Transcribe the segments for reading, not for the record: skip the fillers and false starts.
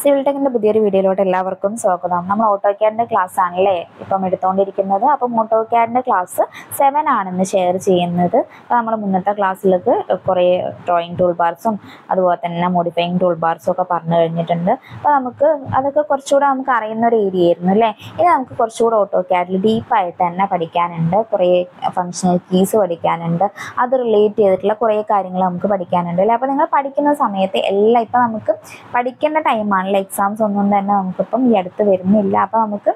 Civil ടെക്കിന്റെ പുതിയൊരു വീഡിയോയിലോട്ട് എല്ലാവർക്കും സ്വാഗതം. നമ്മൾ ഓട്ടോക്യാഡിന്റെ ക്ലാസ് ആണല്ലേ ഇപ്പം എടുത്തുകൊണ്ടിരിക്കുന്നത്. അപ്പം ഓട്ടോക്യാഡിന്റെ ക്ലാസ് 7 ആണെന്ന് ഷെയർ ചെയ്യുന്നത്. അപ്പോൾ നമ്മൾ മുന്നത്തെ ക്ലാസ്സിലേക്ക് കുറേ ഡ്രോയിങ് ടൂൾ ബാർസും അതുപോലെ തന്നെ മോഡിഫൈങ് ടൂൾ ബാർസും ഒക്കെ പറഞ്ഞു കഴിഞ്ഞിട്ടുണ്ട്. അപ്പോൾ നമുക്ക് അതൊക്കെ കുറച്ചുകൂടെ നമുക്ക് അറിയുന്ന ഒരു ഏരിയ ആയിരുന്നു അല്ലേ. ഇനി നമുക്ക് കുറച്ചുകൂടെ ഓട്ടോക്യാഡിൽ ഡീപ്പായിട്ട് തന്നെ പഠിക്കാനുണ്ട്. കുറേ ഫങ്ഷണൽ കീസ് പഠിക്കാനുണ്ട്. അത് റിലേറ്റ് ചെയ്തിട്ടുള്ള കുറേ കാര്യങ്ങൾ നമുക്ക് പഠിക്കാനുണ്ട് അല്ലേ. അപ്പോൾ നിങ്ങൾ പഠിക്കുന്ന സമയത്ത് എല്ലാം ഇപ്പം നമുക്ക് പഠിക്കേണ്ട ടൈമാണ്. എക്സാംസ് ഒന്നും തന്നെ നമുക്കിപ്പം ഈ അടുത്ത് വരുന്നില്ല. അപ്പോൾ നമുക്ക്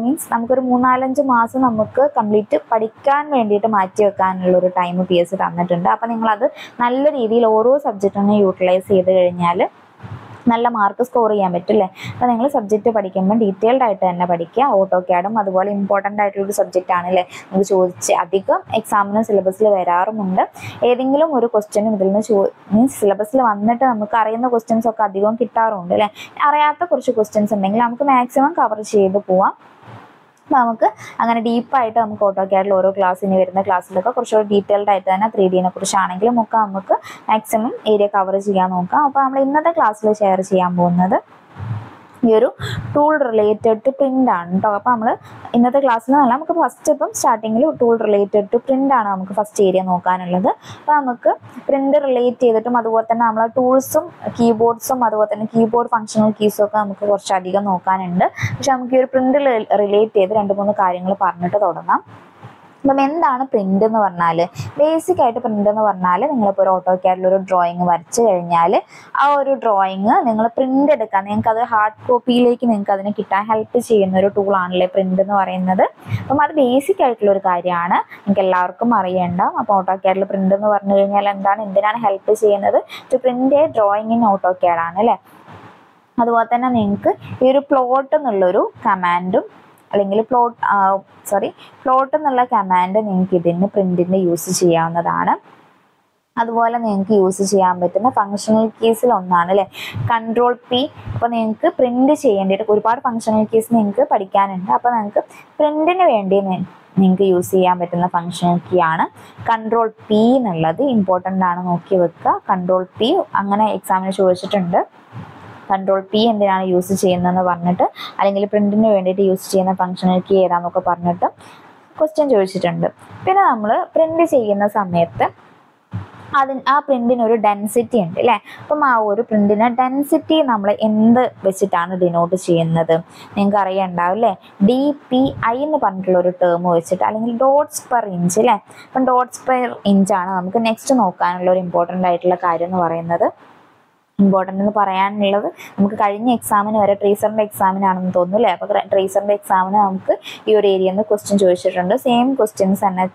മീൻസ് നമുക്കൊരു 3-4-5 മാസം നമുക്ക് കംപ്ലീറ്റ് പഠിക്കാൻ വേണ്ടിയിട്ട് മാറ്റി വെക്കാനുള്ളൊരു ടൈം PSC തന്നിട്ടുണ്ട്. അപ്പോൾ നിങ്ങളത് നല്ല രീതിയിൽ ഓരോ സബ്ജക്റ്റിനെ യൂട്ടിലൈസ് ചെയ്ത് കഴിഞ്ഞാൽ നല്ല മാർക്ക് സ്കോർ ചെയ്യാൻ പറ്റില്ലേ. അപ്പോൾ നിങ്ങൾ സബ്ജക്റ്റ് പഠിക്കുമ്പോൾ ഡീറ്റെയിൽഡ് ആയിട്ട് തന്നെ പഠിക്കുക. ഓട്ടോക്യാഡും അതുപോലെ ഇമ്പോർട്ടൻ്റ് ആയിട്ടുള്ളൊരു സബ്ജക്റ്റ് ആണല്ലേ. നിങ്ങൾക്ക് ചോദിച്ച് അധികം എക്സാമിന് സിലബസിൽ വരാറുമുണ്ട്. ഏതെങ്കിലും ഒരു ക്വസ്റ്റ്യനും ഇതിൽ നിന്ന് മീൻസ് സിലബസിൽ വന്നിട്ട് നമുക്ക് അറിയുന്ന ക്വസ്റ്റ്യൻസ് ഒക്കെ അധികം കിട്ടാറുണ്ട് അല്ലേ. അറിയാത്ത കുറച്ച് ക്വസ്റ്റ്യൻസ് ഉണ്ടെങ്കിൽ നമുക്ക് മാക്സിമം കവർ ചെയ്ത് പോവാം. അപ്പോൾ നമുക്ക് അങ്ങനെ ഡീപ്പായിട്ട് നമുക്ക് ഓട്ടോക്യാഡിൽ ഓരോ ക്ലാസ്സിന് വരുന്ന ക്ലാസ്സിലൊക്കെ കുറച്ചുകൂടി ഡീറ്റെയിൽഡ് ആയിട്ട് തന്നെ 3Dനെ കുറിച്ചാണെങ്കിലും ഒക്കെ നമുക്ക് മാക്സിമം ഏരിയ കവർ ചെയ്യാൻ നോക്കാം. അപ്പോൾ നമ്മൾ ഇന്നത്തെ ക്ലാസ്സിൽ ഷെയർ ചെയ്യാൻ പോകുന്നത് ഈ ഒരു ടൂൾ റിലേറ്റഡ് ടു പ്രിൻ്റ് ആണ് കേട്ടോ. അപ്പോൾ നമ്മൾ ഇന്നത്തെ ക്ലാസ്സിൽ നല്ല നമുക്ക് ഫസ്റ്റ് ഇപ്പം സ്റ്റാർട്ടിങ്ങിൽ ടൂൾ റിലേറ്റഡ് ടു പ്രിൻ്റ് ആണ് നമുക്ക് ഫസ്റ്റ് ഏരിയ നോക്കാനുള്ളത്. അപ്പോൾ നമുക്ക് പ്രിൻ്റ് റിലേറ്റ് ചെയ്തിട്ടും അതുപോലെ തന്നെ നമ്മളെ ടൂൾസും കീബോർഡ്സും അതുപോലെ തന്നെ കീബോർഡ് ഫങ്ഷണൽ കീസും ഒക്കെ നമുക്ക് കുറച്ചധികം നോക്കാനുണ്ട്. പക്ഷെ നമുക്ക് ഈ ഒരു പ്രിൻ്റ് റിലേറ്റ് ചെയ്ത് 2-3 കാര്യങ്ങൾ പറഞ്ഞിട്ട് തുടങ്ങാം. അപ്പം എന്താണ് പ്രിൻ്റ് എന്ന് പറഞ്ഞാൽ, ബേസിക് ആയിട്ട് പ്രിൻ്റ് എന്ന് പറഞ്ഞാൽ നിങ്ങളിപ്പോൾ ഒരു ഓട്ടോക്യാഡിൽ ഒരു ഡ്രോയിങ് വരച്ച് കഴിഞ്ഞാൽ ആ ഒരു ഡ്രോയിങ് നിങ്ങൾ പ്രിൻ്റ് എടുക്കാൻ നിങ്ങൾക്ക് അത് ഹാർഡ് കോപ്പിയിലേക്ക് നിങ്ങൾക്ക് അതിന് കിട്ടാൻ ഹെൽപ്പ് ചെയ്യുന്ന ഒരു ടൂളാണല്ലേ പ്രിൻ്റ് എന്ന് പറയുന്നത്. അപ്പം അത് ബേസിക് ആയിട്ടുള്ളൊരു കാര്യമാണ്, നിങ്ങൾക്ക് എല്ലാവർക്കും അറിയേണ്ടാവും. അപ്പോൾ ഓട്ടോക്യാഡിൽ പ്രിൻ്റ് എന്ന് പറഞ്ഞു കഴിഞ്ഞാൽ എന്തിനാണ് ഹെൽപ്പ് ചെയ്യുന്നത്? To print a drawing in ഓട്ടോക്യാഡാണ് അല്ലേ. അതുപോലെ തന്നെ നിങ്ങൾക്ക് ഈ ഒരു പ്ലോട്ട് എന്നുള്ളൊരു കമാൻഡും അല്ലെങ്കിൽ പ്ലോട്ട് എന്നുള്ള കമാൻഡ് നിങ്ങൾക്ക് ഇതിന് പ്രിന്റിന് യൂസ് ചെയ്യാവുന്നതാണ്. അതുപോലെ നിങ്ങൾക്ക് യൂസ് ചെയ്യാൻ പറ്റുന്ന ഫങ്ഷണൽ കീസിൽ ഒന്നാണ് അല്ലേ Ctrl+P. അപ്പോൾ നിങ്ങൾക്ക് പ്രിന്റ് ചെയ്യേണ്ടിയിട്ട് ഒരുപാട് ഫങ്ഷണൽ കീസ് നിങ്ങൾക്ക് പഠിക്കാനുണ്ട്. അപ്പോൾ നിങ്ങൾക്ക് പ്രിന്റിന് വേണ്ടി നിങ്ങൾക്ക് യൂസ് ചെയ്യാൻ പറ്റുന്ന ഫങ്ഷണൽ കീ ആണ് Ctrl+P എന്നുള്ളത്. ഇമ്പോർട്ടൻ്റ് ആണ്, നോക്കി വെക്കുക. Ctrl+P അങ്ങനെ എക്സാമിന് ചോദിച്ചിട്ടുണ്ട്. Ctrl+P എന്തിനാണ് യൂസ് ചെയ്യുന്നതെന്ന് പറഞ്ഞിട്ട്, അല്ലെങ്കിൽ പ്രിന്റിന് വേണ്ടിയിട്ട് യൂസ് ചെയ്യുന്ന ഫങ്ഷണൽ കീ ഏതാണെന്നൊക്കെ പറഞ്ഞിട്ട് ക്വസ്റ്റ്യൻ ചോദിച്ചിട്ടുണ്ട്. പിന്നെ നമ്മൾ പ്രിന്റ് ചെയ്യുന്ന സമയത്ത് ആ പ്രിന്റിനൊരു ഡെൻസിറ്റി ഉണ്ട് അല്ലേ. അപ്പം ആ ഒരു പ്രിന്റിന് ഡെൻസിറ്റി നമ്മൾ എന്ത് വെച്ചിട്ടാണ് ഡിനോട്ട് ചെയ്യുന്നത് നിങ്ങൾക്ക് അറിയണ്ടാവും അല്ലേ. DPI എന്ന് പറഞ്ഞിട്ടുള്ള ഒരു ടേം വെച്ചിട്ട്, അല്ലെങ്കിൽ ഡോട്ട്സ് പെർ ഇഞ്ച് അല്ലേ. അപ്പം ഡോട്ട്സ് പെർ ഇഞ്ചാണ് നമുക്ക് നെക്സ്റ്റ് നോക്കാനുള്ള ഒരു ഇമ്പോർട്ടൻ്റ് ആയിട്ടുള്ള കാര്യം എന്ന് പറയുന്നത്. ഇമ്പോർട്ടൻ്റ് എന്ന് പറയാനുള്ളത് നമുക്ക് കഴിഞ്ഞ എക്സാമിന് വരെ ട്രേസറിൻ്റെ എക്സാമിനാണെന്ന് തോന്നുന്നു അല്ലേ. അപ്പോൾ ട്രേസറിൻ്റെ എക്സാമിന് നമുക്ക് ഈ ഒരു ഏരിയയിൽ നിന്ന് ക്വസ്റ്റ്യൻ ചോദിച്ചിട്ടുണ്ട്. സെയിം ക്വസ്റ്റ്യൻസ് തന്നെ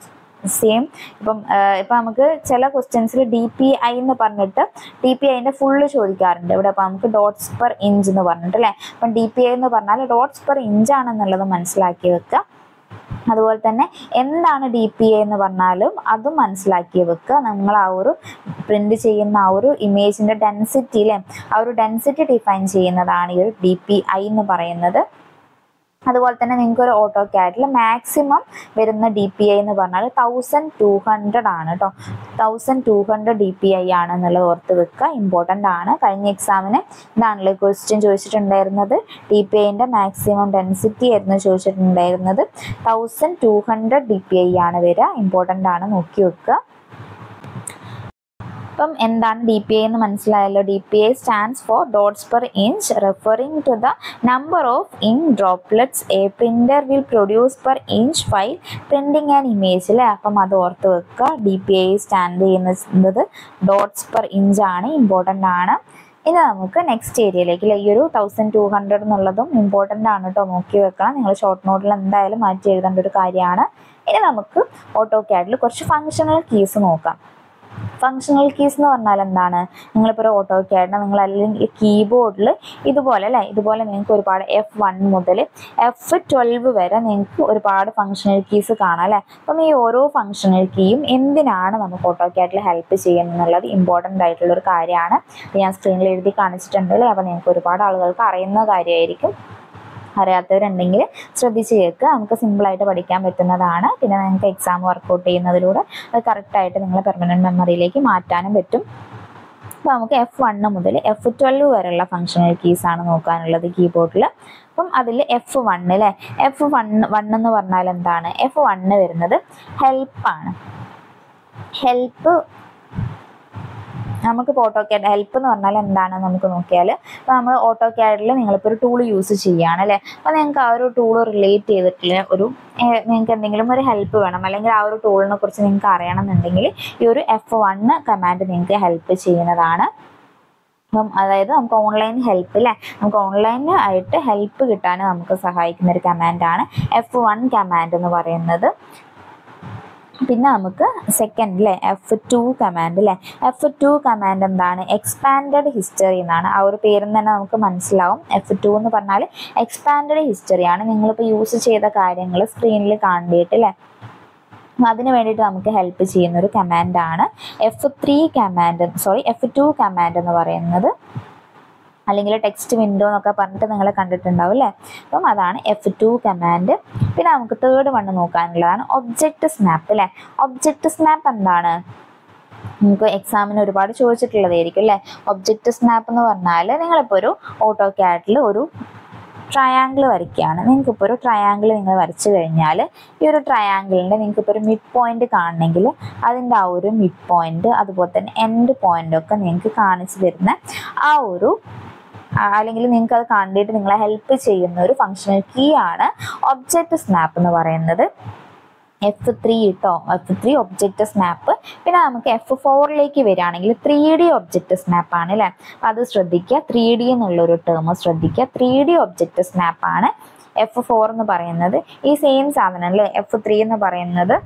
ഇപ്പം നമുക്ക് ചില ക്വസ്റ്റ്യൻസിൽ DPI എന്ന് പറഞ്ഞിട്ട് DPIൻ്റെ ഫുള്ള് ചോദിക്കാറുണ്ട് ഇവിടെ. അപ്പോൾ നമുക്ക് ഡോട്ട്സ് പെർ ഇഞ്ച് എന്ന് പറഞ്ഞിട്ട് അല്ലേ. അപ്പം DPI എന്ന് പറഞ്ഞാൽ ഡോട്ട്സ് പെർ ഇഞ്ചാണെന്നുള്ളത് മനസ്സിലാക്കി വെക്കുക. അതുപോലെ തന്നെ എന്താണ് DPI എന്ന് പറഞ്ഞാലും അതും മനസ്സിലാക്കി വെക്കുക. നിങ്ങൾ ആ ഒരു പ്രിന്റ് ചെയ്യുന്ന ആ ഒരു ഇമേജിൻ്റെ ഡെൻസിറ്റി അല്ലേ, ആ ഒരു ഡെൻസിറ്റി ഡിഫൈൻ ചെയ്യുന്നതാണ് ഈ ഒരു DPI എന്ന് പറയുന്നത്. അതുപോലെ തന്നെ നിങ്ങൾക്ക് ഒരു ഓട്ടോക്യാഡിൽ മാക്സിമം വരുന്ന DPI എന്ന് പറഞ്ഞാൽ 1200 ആണ് കേട്ടോ. 1200 DPI ആണ് എന്നുള്ളത് ഓർത്ത് വെക്കുക, ഇമ്പോർട്ടൻ്റ് ആണ്. കഴിഞ്ഞ എക്സാമിന് ഇതാണല്ലേ ക്വസ്റ്റ്യൻ ചോദിച്ചിട്ടുണ്ടായിരുന്നത്. DPIൻ്റെ മാക്സിമം ഡെൻസിറ്റി ആയിരുന്നു ചോദിച്ചിട്ടുണ്ടായിരുന്നത്. 1200 DPI ആണ് വരിക, ഇമ്പോർട്ടൻ്റ് ആണ്, നോക്കി വെക്കുക. അപ്പം എന്താണ് DPI എന്ന് മനസ്സിലായല്ലോ. DPI stands for dots per inch, referring to the number of ink droplets a printer will produce per inch while printing an image അല്ലേ. അപ്പം അത് ഓർത്ത് വെക്കുക. DPI സ്റ്റാൻഡ് ചെയ്യുന്നത് ഡോട്ട്സ് പെർ ഇഞ്ച് ആണ്, ഇമ്പോർട്ടൻ്റ് ആണ്. ഇനി നമുക്ക് നെക്സ്റ്റ് ഏരിയയിലേക്ക് ഈ ഒരു 1200 എന്നുള്ളതും ഇമ്പോർട്ടൻ്റ് ആണ് കേട്ടോ, നോക്കി വെക്കണം. നിങ്ങൾ ഷോർട്ട് നോട്ടിൽ എന്തായാലും മാറ്റി എഴുതേണ്ട ഒരു കാര്യമാണ്. ഇനി നമുക്ക് ഓട്ടോക്യാഡിൽ കുറച്ച് ഫങ്ഷണൽ കീസ് നോക്കാം. ഫങ്ഷണൽ കീസ് എന്ന് പറഞ്ഞാൽ എന്താണ്? നിങ്ങളിപ്പോൾ ഒരു ഓട്ടോക്യാഡിന് നിങ്ങൾ അല്ലെങ്കിൽ കീബോർഡിൽ ഇതുപോലെ അല്ലേ, ഇതുപോലെ നിങ്ങൾക്ക് ഒരുപാട് F1 മുതൽ F12 വരെ നിങ്ങൾക്ക് ഒരുപാട് ഫങ്ഷണൽ കീസ് കാണാം അല്ലേ. അപ്പം ഈ ഓരോ ഫങ്ഷണൽ കീയും എന്തിനാണ് നമുക്ക് ഓട്ടോക്യാഡിൽ ഹെൽപ്പ് ചെയ്യുന്നത് എന്നുള്ളത് ഇമ്പോർട്ടൻ്റ് ആയിട്ടുള്ളൊരു കാര്യമാണ്. ഞാൻ സ്ക്രീനിൽ എഴുതി കാണിച്ചിട്ടുണ്ട് അല്ലേ. അപ്പോൾ നിങ്ങൾക്ക് ഒരുപാട് ആളുകൾക്ക് അറിയുന്ന കാര്യമായിരിക്കും. അറിയാത്തവരുണ്ടെങ്കിൽ ശ്രദ്ധിച്ച് കേൾക്കുക. നമുക്ക് സിമ്പിളായിട്ട് പഠിക്കാൻ പറ്റുന്നതാണ്. പിന്നെ നിങ്ങൾക്ക് എക്സാം വർക്കൗട്ട് ചെയ്യുന്നതിലൂടെ അത് കറക്റ്റായിട്ട് നിങ്ങൾ പെർമനൻറ്റ് മെമ്മറിയിലേക്ക് മാറ്റാനും പറ്റും. അപ്പോൾ നമുക്ക് F1 മുതൽ F12 വരെയുള്ള ഫങ്ഷണൽ കീസ് ആണ് നോക്കാനുള്ളത് കീബോർഡിൽ. അപ്പം അതിൽ F1 അല്ലേ, F1 എന്ന് പറഞ്ഞാൽ എന്താണ്? F1 വരുന്നത് ഹെൽപ്പാണ്. ഹെൽപ്പ് നമുക്ക് ഓട്ടോക്യാഡ് ഹെൽപ്പ് എന്ന് പറഞ്ഞാൽ എന്താണ് നമുക്ക് നോക്കിയാൽ, അപ്പോൾ നമ്മൾ ഓട്ടോക്യാഡിൽ നിങ്ങളിപ്പോൾ ഒരു ടൂൾ യൂസ് ചെയ്യുകയാണ് അല്ലേ, അപ്പോൾ നിങ്ങൾക്ക് ആ ഒരു ടൂൾ റിലേറ്റ് ചെയ്തിട്ടുള്ള നിങ്ങൾക്ക് എന്തെങ്കിലും ഒരു ഹെൽപ്പ് വേണം, അല്ലെങ്കിൽ ആ ഒരു ടൂളിനെ കുറിച്ച് നിങ്ങൾക്ക് അറിയണമെന്നുണ്ടെങ്കിൽ ഈ ഒരു F1 കമാൻഡ് നിങ്ങൾക്ക് ഹെൽപ്പ് ചെയ്യുന്നതാണ്. അപ്പം അതായത് നമുക്ക് ഓൺലൈൻ ഹെൽപ്പ് അല്ലേ, നമുക്ക് ഓൺലൈനായിട്ട് ഹെൽപ്പ് കിട്ടാൻ നമുക്ക് സഹായിക്കുന്ന ഒരു കമാൻഡാണ് F1 കമാൻഡ് എന്ന് പറയുന്നത്. പിന്നെ നമുക്ക് സെക്കൻഡ് അല്ലേ F2 കമാൻഡ് അല്ലേ. F2 കമാൻഡ് എന്താണ്? എക്സ്പാൻഡഡ് ഹിസ്റ്ററി എന്നാണ്. ആ ഒരു പേരിൽ തന്നെ നമുക്ക് മനസ്സിലാവും. F2 എന്ന് പറഞ്ഞാൽ എക്സ്പാൻഡഡ് ഹിസ്റ്ററിയാണ്. നിങ്ങളിപ്പോൾ യൂസ് ചെയ്ത കാര്യങ്ങൾ സ്ക്രീനിൽ കാണേണ്ടിയിട്ട് അല്ലേ, അതിന് വേണ്ടിയിട്ട് നമുക്ക് ഹെൽപ്പ് ചെയ്യുന്ന ഒരു കമാൻഡാണ് F2 കമാൻഡ് എന്ന് പറയുന്നത്. അല്ലെങ്കിൽ ടെക്സ്റ്റ് വിൻഡോ എന്നൊക്കെ പറഞ്ഞിട്ട് നിങ്ങൾ കണ്ടിട്ടുണ്ടാവും അല്ലേ. അപ്പം അതാണ് F2 കമാൻഡ്. പിന്നെ നമുക്ക് തേർഡ് വൺ നോക്കാനുള്ളതാണ് ഒബ്ജക്റ്റ് സ്നാപ്പ് അല്ലേ. ഒബ്ജക്റ്റ് സ്നാപ്പ് എന്താണ്? നമുക്ക് എക്സാമിന് ഒരുപാട് ചോദിച്ചിട്ടുള്ളതായിരിക്കും അല്ലേ. ഒബ്ജക്റ്റ് സ്നാപ്പ് എന്ന് പറഞ്ഞാൽ നിങ്ങളിപ്പോൾ ഒരു ഓട്ടോക്യാഡിൽ ഒരു ട്രയാങ്കിൾ വരയ്ക്കുകയാണ്. നിങ്ങൾക്കിപ്പോൾ ഒരു ട്രയാങ്കിൾ നിങ്ങൾ വരച്ചു കഴിഞ്ഞാൽ ഈ ഒരു ട്രയാങ്കിളിൻ്റെ നിങ്ങൾക്കിപ്പോൾ ഒരു മിഡ് പോയിന്റ് കാണണമെങ്കിൽ അതിൻ്റെ ആ ഒരു മിഡ് പോയിന്റ് അതുപോലെ തന്നെ എൻഡ് പോയിൻ്റൊക്കെ നിങ്ങൾക്ക് കാണിച്ചു തരുന്ന ആ ഒരു അല്ലെങ്കിൽ നിങ്ങൾക്ക് അത് കണ്ടിട്ട് നിങ്ങളെ ഹെൽപ്പ് ചെയ്യുന്ന ഒരു ഫങ്ഷണൽ കീ ആണ് ഒബ്ജക്റ്റ് സ്നാപ്പ് എന്ന് പറയുന്നത്. F3 കേട്ടോ, F3 ഒബ്ജക്റ്റ് സ്നാപ്പ്. പിന്നെ നമുക്ക് F4ലേക്ക് വരികയാണെങ്കിൽ 3D ഒബ്ജക്റ്റ് സ്നാപ്പ് ആണ് അല്ലേ. അത് ശ്രദ്ധിക്കുക, 3D എന്നുള്ളൊരു ടേം ശ്രദ്ധിക്കുക. 3D ഒബ്ജക്റ്റ് സ്നാപ്പാണ് F4 എന്ന് പറയുന്നത്. ഈ സെയിം സാധനം അല്ലേ F3 എന്ന് പറയുന്നത്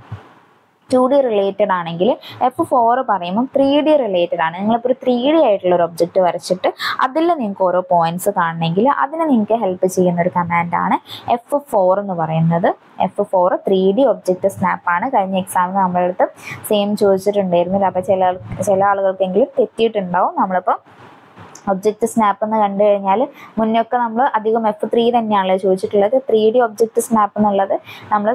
2D റിലേറ്റഡ് ആണെങ്കിൽ F4 പറയുമ്പോൾ 3D റിലേറ്റഡ് ആണ്. നിങ്ങളിപ്പോൾ ഒരു 3D ആയിട്ടുള്ള ഒരു ഒബ്ജക്റ്റ് വരച്ചിട്ട് അതിൽ നിങ്ങൾക്ക് ഓരോ പോയിന്റ്സ് കാണണമെങ്കിൽ അതിന് നിങ്ങൾക്ക് ഹെൽപ്പ് ചെയ്യുന്ന ഒരു കമാൻഡാണ് F4 എന്ന് പറയുന്നത്. F4 3D object സ്നാപ്പാണ്. കഴിഞ്ഞ എക്സാമിന് നമ്മളെ അടുത്ത് സെയിം ചോദിച്ചിട്ടുണ്ടായിരുന്നില്ല. അപ്പോൾ ചില ആളുകൾക്കെങ്കിലും തെറ്റിയിട്ടുണ്ടാവും. നമ്മളിപ്പോൾ ഒബ്ജക്റ്റ് സ്നാപ്പ് എന്ന് കണ്ടു കഴിഞ്ഞാൽ മുന്നൊക്കെ നമ്മൾ അധികം F3 തന്നെയാണല്ലോ ചോദിച്ചിട്ടുള്ളത്. 3D ഒബ്ജക്റ്റ് സ്നാപ്പ് എന്നുള്ളത് നമ്മൾ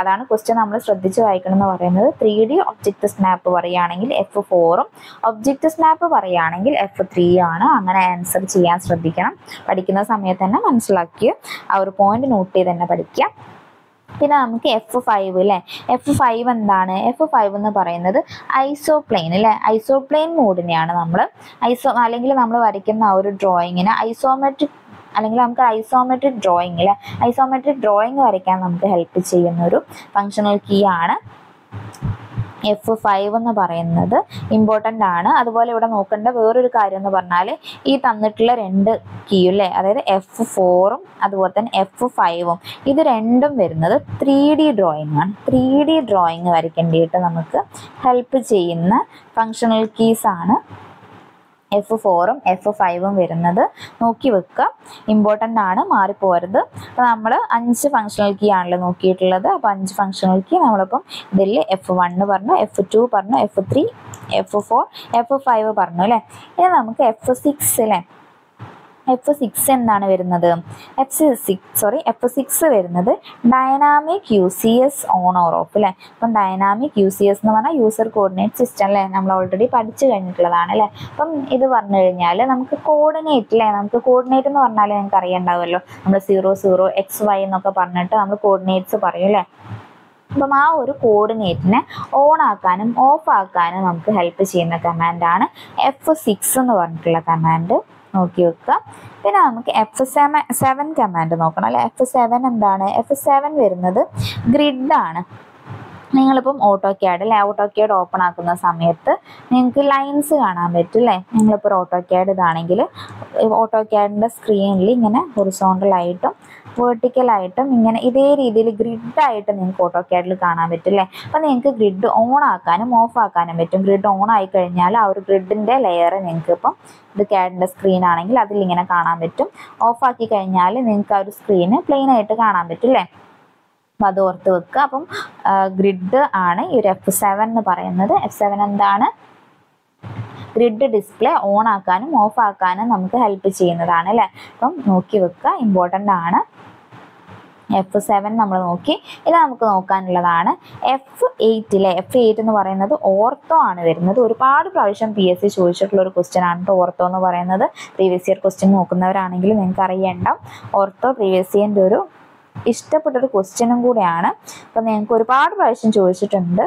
അതാണ് ക്വസ്റ്റ്യൻ നമ്മൾ ശ്രദ്ധിച്ച് വായിക്കണം എന്ന് പറയുന്നത്. 3D ഒബ്ജക്റ്റ് സ്നാപ്പ് പറയുകയാണെങ്കിൽ F4ഉം ഒബ്ജക്റ്റ് സ്നാപ്പ് പറയുകയാണെങ്കിൽ F3 ആണ്. അങ്ങനെ ആൻസർ ചെയ്യാൻ ശ്രദ്ധിക്കണം. പഠിക്കുന്ന സമയത്ത് തന്നെ മനസ്സിലാക്കി ആ ഒരു പോയിന്റ് നോട്ട് ചെയ്ത് തന്നെ പഠിക്കുക. പിന്നെ നമുക്ക് F5 അല്ലേ. F5 എന്താണ്? F5 എന്ന് പറയുന്നത് ഐസോപ്ലെയിൻ അല്ലേ. ഐസോപ്ലെയിൻ മോഡിനെയാണ് നമ്മൾ അല്ലെങ്കിൽ നമ്മൾ വരയ്ക്കുന്ന ആ ഒരു ഡ്രോയിങ്ങിന് അല്ലെങ്കിൽ നമുക്ക് ഐസോമെട്രിക് ഡ്രോയിങ് അല്ലേ. ഐസോമെട്രിക് ഡ്രോയിങ് വരയ്ക്കാൻ നമുക്ക് ഹെൽപ്പ് ചെയ്യുന്ന ഒരു ഫങ്ഷണൽ കീ ആണ് F5 എന്ന് പറയുന്നത്. ഇമ്പോർട്ടൻ്റ് ആണ്. അതുപോലെ ഇവിടെ നോക്കേണ്ട വേറൊരു കാര്യം എന്ന് പറഞ്ഞാൽ ഈ തന്നിട്ടുള്ള രണ്ട് കീ അല്ലേ, അതായത് F4ഉം അതുപോലെ തന്നെ F5ഉം ഇത് രണ്ടും വരുന്നത് 3D ഡ്രോയിങ് ആണ്. 3D ഡ്രോയിങ് വരയ്ക്കേണ്ടിയിട്ട് നമുക്ക് ഹെൽപ്പ് ചെയ്യുന്ന ഫങ്ഷണൽ കീസ് ആണ് F4ഉം F5ഉം വരുന്നത്. നോക്കി വെക്കുക, ഇമ്പോർട്ടൻ്റ് ആണ്, മാറിപ്പോരുത്. അപ്പോൾ നമ്മൾ 5 ഫങ്ഷണൽ കീ ആണല്ലോ നോക്കിയിട്ടുള്ളത്. അപ്പോൾ 5 ഫങ്ഷണൽ കീ നമ്മളിപ്പം ഇതിൽ F1 പറഞ്ഞു, F2 പറഞ്ഞു, F3, F4, F5 പറഞ്ഞു അല്ലേ. ഇനി നമുക്ക് F6 അല്ലേ. F6 എന്താണ് വരുന്നത്? F6 വരുന്നത് dynamic UCS on or of അല്ലേ. അപ്പം ഡൈനാമിക് UCS എന്ന് പറഞ്ഞാൽ യൂസർ കോർഡിനേറ്റ് സിസ്റ്റം അല്ലേ, നമ്മൾ ഓൾറെഡി പഠിച്ചു കഴിഞ്ഞിട്ടുള്ളതാണ് അല്ലേ. അപ്പം ഇത് പറഞ്ഞു കഴിഞ്ഞാൽ നമുക്ക് കോർഡിനേറ്റ് അല്ലേ, നമുക്ക് കോർഡിനേറ്റ് എന്ന് പറഞ്ഞാൽ നിങ്ങൾക്ക് അറിയണ്ടാവുമല്ലോ, നമ്മൾ 0, 0, XY എന്നൊക്കെ പറഞ്ഞിട്ട് നമ്മൾ കോർഡിനേറ്റ്സ് പറയും അല്ലേ. അപ്പം ആ ഒരു കോർഡിനേറ്റിനെ ഓൺ ആക്കാനും ഓഫ് ആക്കാനും നമുക്ക് ഹെൽപ്പ് ചെയ്യുന്ന കമാൻഡാണ് F6 എന്ന് പറഞ്ഞിട്ടുള്ള കമാൻഡ്. നോക്കി വെക്കുക. പിന്നെ നമുക്ക് F7 കമാൻഡ് നോക്കണം അല്ലെ. F7 എന്താണ്? F7 വരുന്നത് ഗ്രിഡാണ്. നിങ്ങളിപ്പം ഓട്ടോക്യാഡ് ഓപ്പൺ ആക്കുന്ന സമയത്ത് നിങ്ങൾക്ക് ലൈൻസ് കാണാൻ പറ്റും അല്ലേ. നിങ്ങളിപ്പോൾ ഒരു ഓട്ടോക്യാഡ് ഇതാണെങ്കിൽ ഓട്ടോക്യാഡിൻ്റെ സ്ക്രീനിൽ ഇങ്ങനെ ഹൊറിസോണ്ടലായിട്ടും വെർട്ടിക്കലായിട്ടും ഇങ്ങനെ ഇതേ രീതിയിൽ ഗ്രിഡായിട്ട് നിങ്ങൾക്ക് ഓട്ടോക്യാഡിൽ കാണാൻ പറ്റും അല്ലേ. അപ്പോൾ നിങ്ങൾക്ക് ഗ്രിഡ് ഓൺ ആക്കാനും ഓഫ് ആക്കാനും പറ്റും. ഗ്രിഡ് ഓൺ ആയി കഴിഞ്ഞാൽ ആ ഒരു ഗ്രിഡിൻ്റെ ലെയർ നിങ്ങൾക്ക് ഇപ്പം ഇത് ക്യാഡിൻ്റെ സ്ക്രീൻ ആണെങ്കിൽ അതിലിങ്ങനെ കാണാൻ പറ്റും. ഓഫ് ആക്കി കഴിഞ്ഞാൽ നിങ്ങൾക്ക് ആ ഒരു സ്ക്രീന് പ്ലെയിൻ ആയിട്ട് കാണാൻ പറ്റും അല്ലേ. അപ്പം അത് ഓർത്ത് വെക്കുക. അപ്പം ഗ്രിഡ് ആണ് ഈ ഒരു F7 എന്ന് പറയുന്നത്. F7 എന്താണ്? ഗ്രിഡ് ഡിസ്പ്ലേ ഓൺ ആക്കാനും ഓഫ് ആക്കാനും നമുക്ക് ഹെൽപ്പ് ചെയ്യുന്നതാണ് അല്ലേ. അപ്പം നോക്കി വെക്കുക, ഇമ്പോർട്ടൻ്റ് ആണ്. F7 നമ്മൾ നോക്കി. ഇത് നമുക്ക് നോക്കാനുള്ളതാണ് F8. F8 എന്ന് പറയുന്നത് ഓർത്തോ ആണ് വരുന്നത്. ഒരുപാട് പ്രാവശ്യം PSC ചോദിച്ചിട്ടുള്ള ഒരു ക്വസ്റ്റ്യൻ ആണ് ഓർത്തോ എന്ന് പറയുന്നത്. പ്രീവിയസ് ഇയർ ക്വസ്റ്റ്യൻ നോക്കുന്നവരാണെങ്കിൽ നിങ്ങൾക്ക് അറിയണ്ടാവും. ഓർത്തോ പ്രീവിയസ് ഇയറിൻ്റെ ഒരു ഇഷ്ടപ്പെട്ടൊരു ക്വസ്റ്റ്യനും കൂടെയാണ്. അപ്പം നിങ്ങൾക്ക് ഒരുപാട് പ്രാവശ്യം ചോദിച്ചിട്ടുണ്ട്.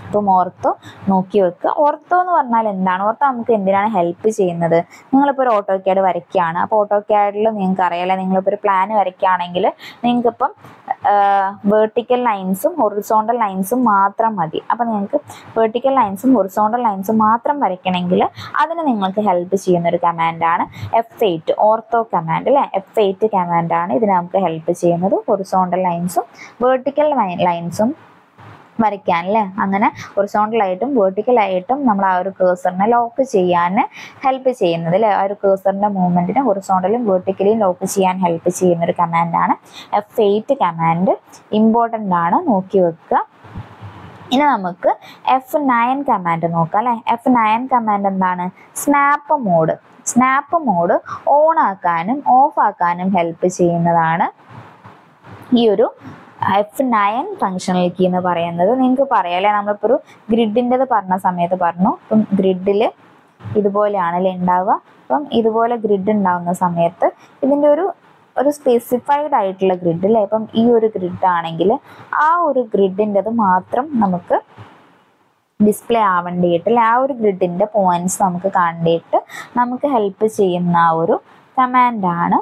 അപ്പം ഓർത്തോ നോക്കി വെക്കുക. ഓർത്തോ എന്ന് പറഞ്ഞാൽ എന്താണ്? ഓർത്തോ നമുക്ക് എന്തിനാണ് ഹെൽപ്പ് ചെയ്യുന്നത്? നിങ്ങളിപ്പോൾ ഒരു ഓട്ടോക്യാഡ് വരയ്ക്കുകയാണ്. അപ്പോൾ ഓട്ടോക്യാഡിൽ നിങ്ങൾക്ക് അറിയാലോ, നിങ്ങളിപ്പോൾ ഒരു പ്ലാൻ വരയ്ക്കുകയാണെങ്കിൽ നിങ്ങൾക്കിപ്പം വേർട്ടിക്കൽ ലൈൻസും ഹൊറിസോണ്ടൽ ലൈൻസും മാത്രം മതി. അപ്പം നിങ്ങൾക്ക് വേർട്ടിക്കൽ ലൈൻസും ഹൊറിസോണ്ടൽ ലൈൻസും മാത്രം വരയ്ക്കണമെങ്കിൽ അതിന് നിങ്ങൾക്ക് ഹെൽപ്പ് ചെയ്യുന്ന ഒരു കമാൻഡാണ് F8 ഓർത്തോ കമാൻഡ് അല്ലേ. F8 കമാൻഡാണ് ഇതിന് നമുക്ക് ഹെൽപ്പ് ചെയ്യുന്നത്. ഹൊറിസോണ്ടൽ ലൈൻസും വേർട്ടിക്കൽ ലൈൻസും വരയ്ക്കാൻ അല്ലേ. അങ്ങനെ ഹൊറിസോണ്ടലായിട്ടും വേർട്ടിക്കലായിട്ടും നമ്മൾ ആ ഒരു കേഴ്സറിനെ ലോക്ക് ചെയ്യാൻ ഹെൽപ്പ് ചെയ്യുന്നത് അല്ലേ. ആ ഒരു കേഴ്സറിൻ്റെ മൂവ്മെൻറ്റിനെ ഹൊറിസോണ്ടലും വേർട്ടിക്കലിയും ലോക്ക് ചെയ്യാൻ ഹെൽപ്പ് ചെയ്യുന്ന ഒരു കമാൻഡാണ് F8 കമാൻഡ്. ഇമ്പോർട്ടൻ്റ് ആണ്, നോക്കി വെക്കുക. ഇനി നമുക്ക് F9 കമാൻഡ് നോക്കാം അല്ലേ. F9 കമാൻഡ് എന്താണ്? Snap mode. Snap mode on ആക്കാനും ഓഫ് ആക്കാനും ഹെൽപ്പ് ചെയ്യുന്നതാണ് ഈ ഒരു F9 ഫങ്ഷണൽ കീ എന്ന് പറയുന്നത്. നിങ്ങൾക്ക് പറയാം അല്ലേ, നമ്മളിപ്പോൾ ഒരു ഗ്രിഡിൻ്റെത് പറഞ്ഞ സമയത്ത് പറഞ്ഞു. ഇപ്പം ഗ്രിഡിൽ ഇതുപോലെയാണല്ലേ ഉണ്ടാവുക. അപ്പം ഇതുപോലെ ഗ്രിഡ് ഉണ്ടാകുന്ന സമയത്ത് ഇതിൻ്റെ ഒരു സ്പെസിഫൈഡ് ആയിട്ടുള്ള ഗ്രിഡ് അല്ലേ. ഇപ്പം ഈ ഒരു ഗ്രിഡ് ആണെങ്കിൽ ആ ഒരു ഗ്രിഡിൻ്റെത് മാത്രം നമുക്ക് ഡിസ്പ്ലേ ആവേണ്ടിയിട്ട് അല്ലെ, ആ ഒരു ഗ്രിഡിൻ്റെ പോയിന്റ്സ് നമുക്ക് കണ്ടിട്ട് നമുക്ക് ഹെൽപ്പ് ചെയ്യുന്ന ആ ഒരു കമാൻഡാണ്.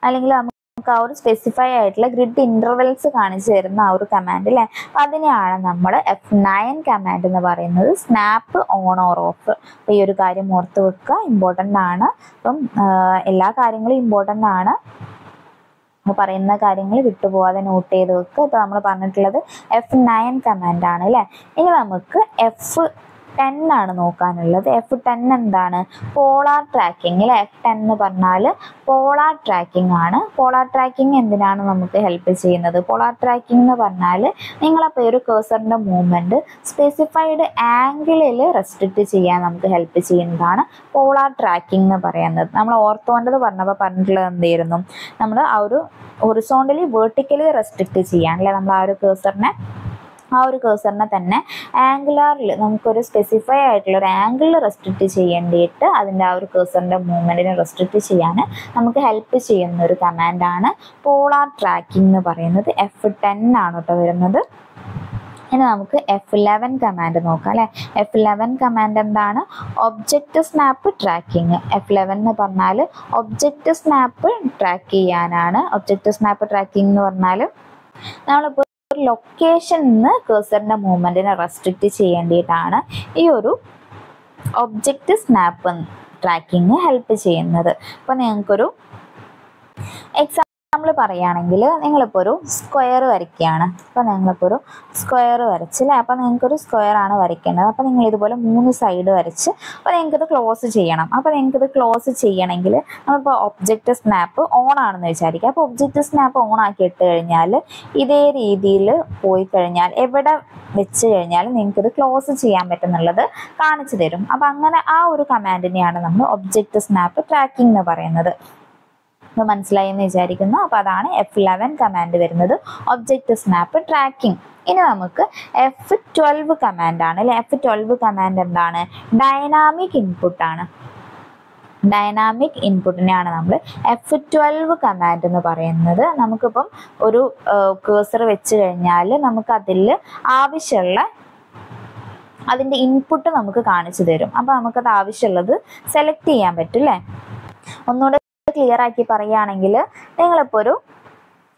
അല്ലെങ്കിൽ നമുക്ക് ആ ഒരു സ്പെസിഫൈ ആയിട്ടുള്ള ഗ്രിഡ് ഇൻ്റർവെൽസ് കാണിച്ചു തരുന്ന ആ ഒരു കമാൻഡ് അല്ലേ. അതിനെയാണ് നമ്മൾ F9 കമാൻഡ് എന്ന് പറയുന്നത്. Snap on or of. അപ്പോൾ ഈ ഒരു കാര്യം ഓർത്ത് വെക്കുക, ഇമ്പോർട്ടൻ്റ് ആണ്. അപ്പം എല്ലാ കാര്യങ്ങളും ഇമ്പോർട്ടൻ്റ് ആണ്. പറയുന്ന കാര്യങ്ങൾ വിട്ടുപോകാതെ നോട്ട് ചെയ്ത് വെക്കുക. ഇപ്പോൾ നമ്മൾ പറഞ്ഞിട്ടുള്ളത് F9 കമാൻഡാണ് അല്ലേ. ഇനി നമുക്ക് F10 ആണ് നോക്കാനുള്ളത്. F10 എന്താണ്? പോളാർ ട്രാക്കിംഗ് അല്ലേ. F10 എന്ന് പറഞ്ഞാൽ പോളാർ ട്രാക്കിംഗ് ആണ്. പോളാർ ട്രാക്കിംഗ് എന്തിനാണ് നമുക്ക് ഹെൽപ്പ് ചെയ്യുന്നത്? പോളാർ ട്രാക്കിംഗ് എന്ന് പറഞ്ഞാൽ നിങ്ങളപ്പോൾ ഒരു കേഴ്സറിൻ്റെ മൂവ്മെൻറ്റ് സ്പെസിഫൈഡ് ആംഗിളിൽ റെസ്ട്രിക്റ്റ് ചെയ്യാൻ നമുക്ക് ഹെൽപ്പ് ചെയ്യുന്നതാണ് പോളാർ ട്രാക്കിംഗ് എന്ന് പറയുന്നത്. നമ്മൾ ഓർത്തോൻ്റെത് പറഞ്ഞിട്ടുള്ളത് എന്തായിരുന്നു? നമ്മൾ ആ ഒരു ഹൊറിസോണ്ടലി വേർട്ടിക്കലി റെസ്ട്രിക്റ്റ് ചെയ്യാൻ അല്ലേ. നമ്മൾ ആ ഒരു കേഴ്സറിനെ തന്നെ ആംഗുലാറിൽ നമുക്കൊരു സ്പെസിഫൈ ആയിട്ടുള്ള ഒരു ആംഗിളിൽ റെസ്ട്രിക്റ്റ് ചെയ്യേണ്ടിയിട്ട് അതിൻ്റെ ആ ഒരു കേഴ്സറിൻ്റെ മൂവ്മെൻറ്റിനെ റെസ്ട്രിക്റ്റ് ചെയ്യാൻ നമുക്ക് ഹെൽപ്പ് ചെയ്യുന്ന ഒരു കമാൻഡാണ് പോളാർ ട്രാക്കിംഗ് എന്ന് പറയുന്നത്. F10 ആണ് കേട്ടോ വരുന്നത്. ഇനി നമുക്ക് F11 കമാൻഡ് നോക്കാം അല്ലേ. F11 കമാൻഡ് എന്താണ്? Object snap tracking. F11 എന്ന് പറഞ്ഞാൽ ഒബ്ജക്റ്റ് സ്നാപ്പ് ട്രാക്ക് ചെയ്യാനാണ്. ഒബ്ജക്റ്റ് സ്നാപ്പ് ട്രാക്കിംഗ് എന്ന് പറഞ്ഞാൽ നമ്മളിപ്പോൾ ഒരു ലൊക്കേഷനിൽ നിന്ന് കേഴ്സറിൻ്റെ മൂവ്മെൻറ്റിനെ റെസ്ട്രിക്റ്റ് ചെയ്യേണ്ടിയിട്ടാണ് ഈ ഒരു ഒബ്ജക്റ്റ് സ്നാപ്പ് ട്രാക്കിങ് ഹെൽപ്പ് ചെയ്യുന്നത്. അപ്പോൾ നിങ്ങൾക്കൊരു എക്സാമ്പിൾ പറയുകയാണെങ്കിൽ നിങ്ങളിപ്പോൾ ഒരു സ്ക്വയർ വരയ്ക്കുകയാണ്. അപ്പോൾ നിങ്ങളിപ്പോൾ ഒരു സ്ക്വയർ വരച്ചില്ലേ. അപ്പോൾ നിങ്ങൾക്കൊരു സ്ക്വയർ ആണ് വരയ്ക്കേണ്ടത്. അപ്പോൾ നിങ്ങൾ ഇതുപോലെ 3 സൈഡ് വരച്ച് അപ്പോൾ നിങ്ങൾക്കിത് ക്ലോസ് ചെയ്യണം. അപ്പോൾ നിങ്ങൾക്കിത് ക്ലോസ് ചെയ്യണമെങ്കിൽ നമ്മളിപ്പോൾ ഒബ്ജക്റ്റ് സ്നാപ്പ് ഓൺ ആണെന്ന് വിചാരിക്കുക. അപ്പോൾ ഒബ്ജക്റ്റ് സ്നാപ്പ് ഓൺ ആക്കി ഇട്ട് കഴിഞ്ഞാൽ ഇതേ രീതിയിൽ പോയി കഴിഞ്ഞാൽ എവിടെ വെച്ച് കഴിഞ്ഞാൽ നിങ്ങൾക്കിത് ക്ലോസ് ചെയ്യാൻ പറ്റുന്നുള്ളത് കാണിച്ചു തരും. അപ്പോൾ അങ്ങനെ ആ ഒരു കമാൻഡിനെയാണ് നമ്മൾ ഒബ്ജക്റ്റ് സ്നാപ്പ് ട്രാക്കിംഗ് എന്ന് പറയുന്നത്. അപ്പോൾ മനസ്സിലായി എന്ന് വിചാരിക്കുന്നു. അപ്പോൾ അതാണ് F11 കമാൻഡ് വരുന്നത്, ഒബ്ജക്റ്റ് സ്നാപ്പ് ട്രാക്കിംഗ്. ഇനി നമുക്ക് F12 കമാൻഡാണ് അല്ലേ. F12 കമാൻഡ് എന്താണ്? ഡൈനാമിക് ഇൻപുട്ടാണ്. ഡൈനാമിക് ഇൻപുട്ടിനെയാണ് നമ്മൾ F12 കമാൻഡ് എന്ന് പറയുന്നത്. നമുക്കിപ്പം ഒരു കേഴ്സർ വെച്ച് കഴിഞ്ഞാൽ നമുക്കതിൽ ആവശ്യമുള്ള അതിൻ്റെ ഇൻപുട്ട് നമുക്ക് കാണിച്ചു തരും. അപ്പോൾ നമുക്കത് ആവശ്യമുള്ളത് സെലക്ട് ചെയ്യാൻ പറ്റും അല്ലേ. ഒന്നുകൂടെ ക്ലിയർ ആക്കി പറയുകയാണെങ്കിൽ നിങ്ങളിപ്പോൾ ഒരു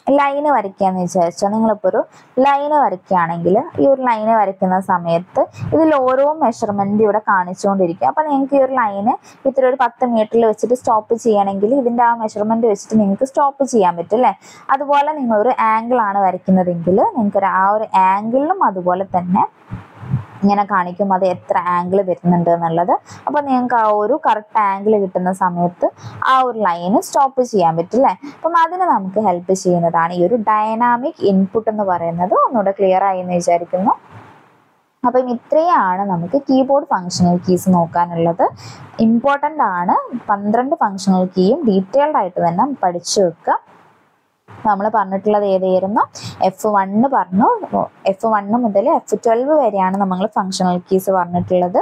ലൈന് വരയ്ക്കുകയെന്ന് വിചാരിച്ചോ. നിങ്ങളിപ്പോൾ ഒരു ലൈന് വരയ്ക്കുകയാണെങ്കിൽ ഈ ഒരു ലൈന് വരയ്ക്കുന്ന സമയത്ത് ഇതിൽ ഓരോ മെഷർമെൻറ്റ് ഇവിടെ കാണിച്ചുകൊണ്ടിരിക്കും. അപ്പോൾ നിങ്ങൾക്ക് ഈ ഒരു ലൈന് ഇത്ര ഒരു 10 മീറ്ററിൽ വെച്ചിട്ട് സ്റ്റോപ്പ് ചെയ്യണമെങ്കിൽ ഇതിൻ്റെ ആ മെഷർമെൻറ്റ് വെച്ചിട്ട് നിങ്ങൾക്ക് സ്റ്റോപ്പ് ചെയ്യാൻ പറ്റും അല്ലേ. അതുപോലെ നിങ്ങളൊരു ആംഗിളാണ് വരയ്ക്കുന്നതെങ്കിൽ നിങ്ങൾക്ക് ആ ഒരു ആംഗിളിലും അതുപോലെ തന്നെ ഇങ്ങനെ കാണിക്കും അത് എത്ര ആംഗിൾ വരുന്നുണ്ട് എന്നുള്ളത്. അപ്പോൾ നിങ്ങൾക്ക് ആ ഒരു കറക്റ്റ് ആംഗിൾ കിട്ടുന്ന സമയത്ത് ആ ഒരു ലൈന് സ്റ്റോപ്പ് ചെയ്യാൻ പറ്റില്ലേ. അപ്പം അതിന് നമുക്ക് ഹെൽപ്പ് ചെയ്യുന്നതാണ് ഈ ഒരു ഡൈനാമിക് ഇൻപുട്ട് എന്ന് പറയുന്നത്. ഒന്നുകൂടെ ക്ലിയർ ആയി എന്ന് വിചാരിക്കുന്നു. അപ്പം ഇത്രയാണ് നമുക്ക് കീബോർഡ് ഫങ്ഷണൽ കീസ് നോക്കാനുള്ളത്. ഇമ്പോർട്ടൻ്റ് ആണ്. 12 ഫങ്ഷണൽ കീയും ഡീറ്റെയിൽഡ് ആയിട്ട് തന്നെ പഠിച്ചു വെക്കുക. നമ്മൾ പറഞ്ഞിട്ടുള്ളത് ഏതായിരുന്നു? F1 പറഞ്ഞു. F1 മുതൽ F12 വരെയാണ് നമ്മൾ ഫങ്ഷണൽ കീസ് പറഞ്ഞിട്ടുള്ളത്.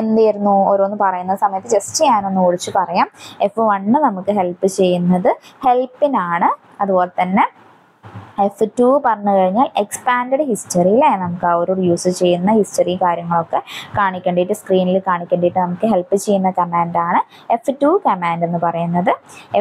എന്തായിരുന്നു ഓരോന്ന് പറയുന്ന സമയത്ത് ജസ്റ്റ് ഞാനൊന്ന് ഓടിച്ച് പറയാം. F1 നമുക്ക് ഹെൽപ്പ് ചെയ്യുന്നത് ഹെൽപ്പിനാണ്. അതുപോലെ തന്നെ F2 പറഞ്ഞു കഴിഞ്ഞാൽ എക്സ്പാൻഡഡ് ഹിസ്റ്ററി അല്ലേ, നമുക്ക് അവരോട് യൂസ് ചെയ്യുന്ന ഹിസ്റ്ററി കാര്യങ്ങളൊക്കെ കാണിക്കേണ്ടിയിട്ട് സ്ക്രീനിൽ കാണിക്കേണ്ടിയിട്ട് നമുക്ക് ഹെൽപ്പ് ചെയ്യുന്ന കമാൻഡാണ് F2 കമാൻഡ് എന്ന് പറയുന്നത്.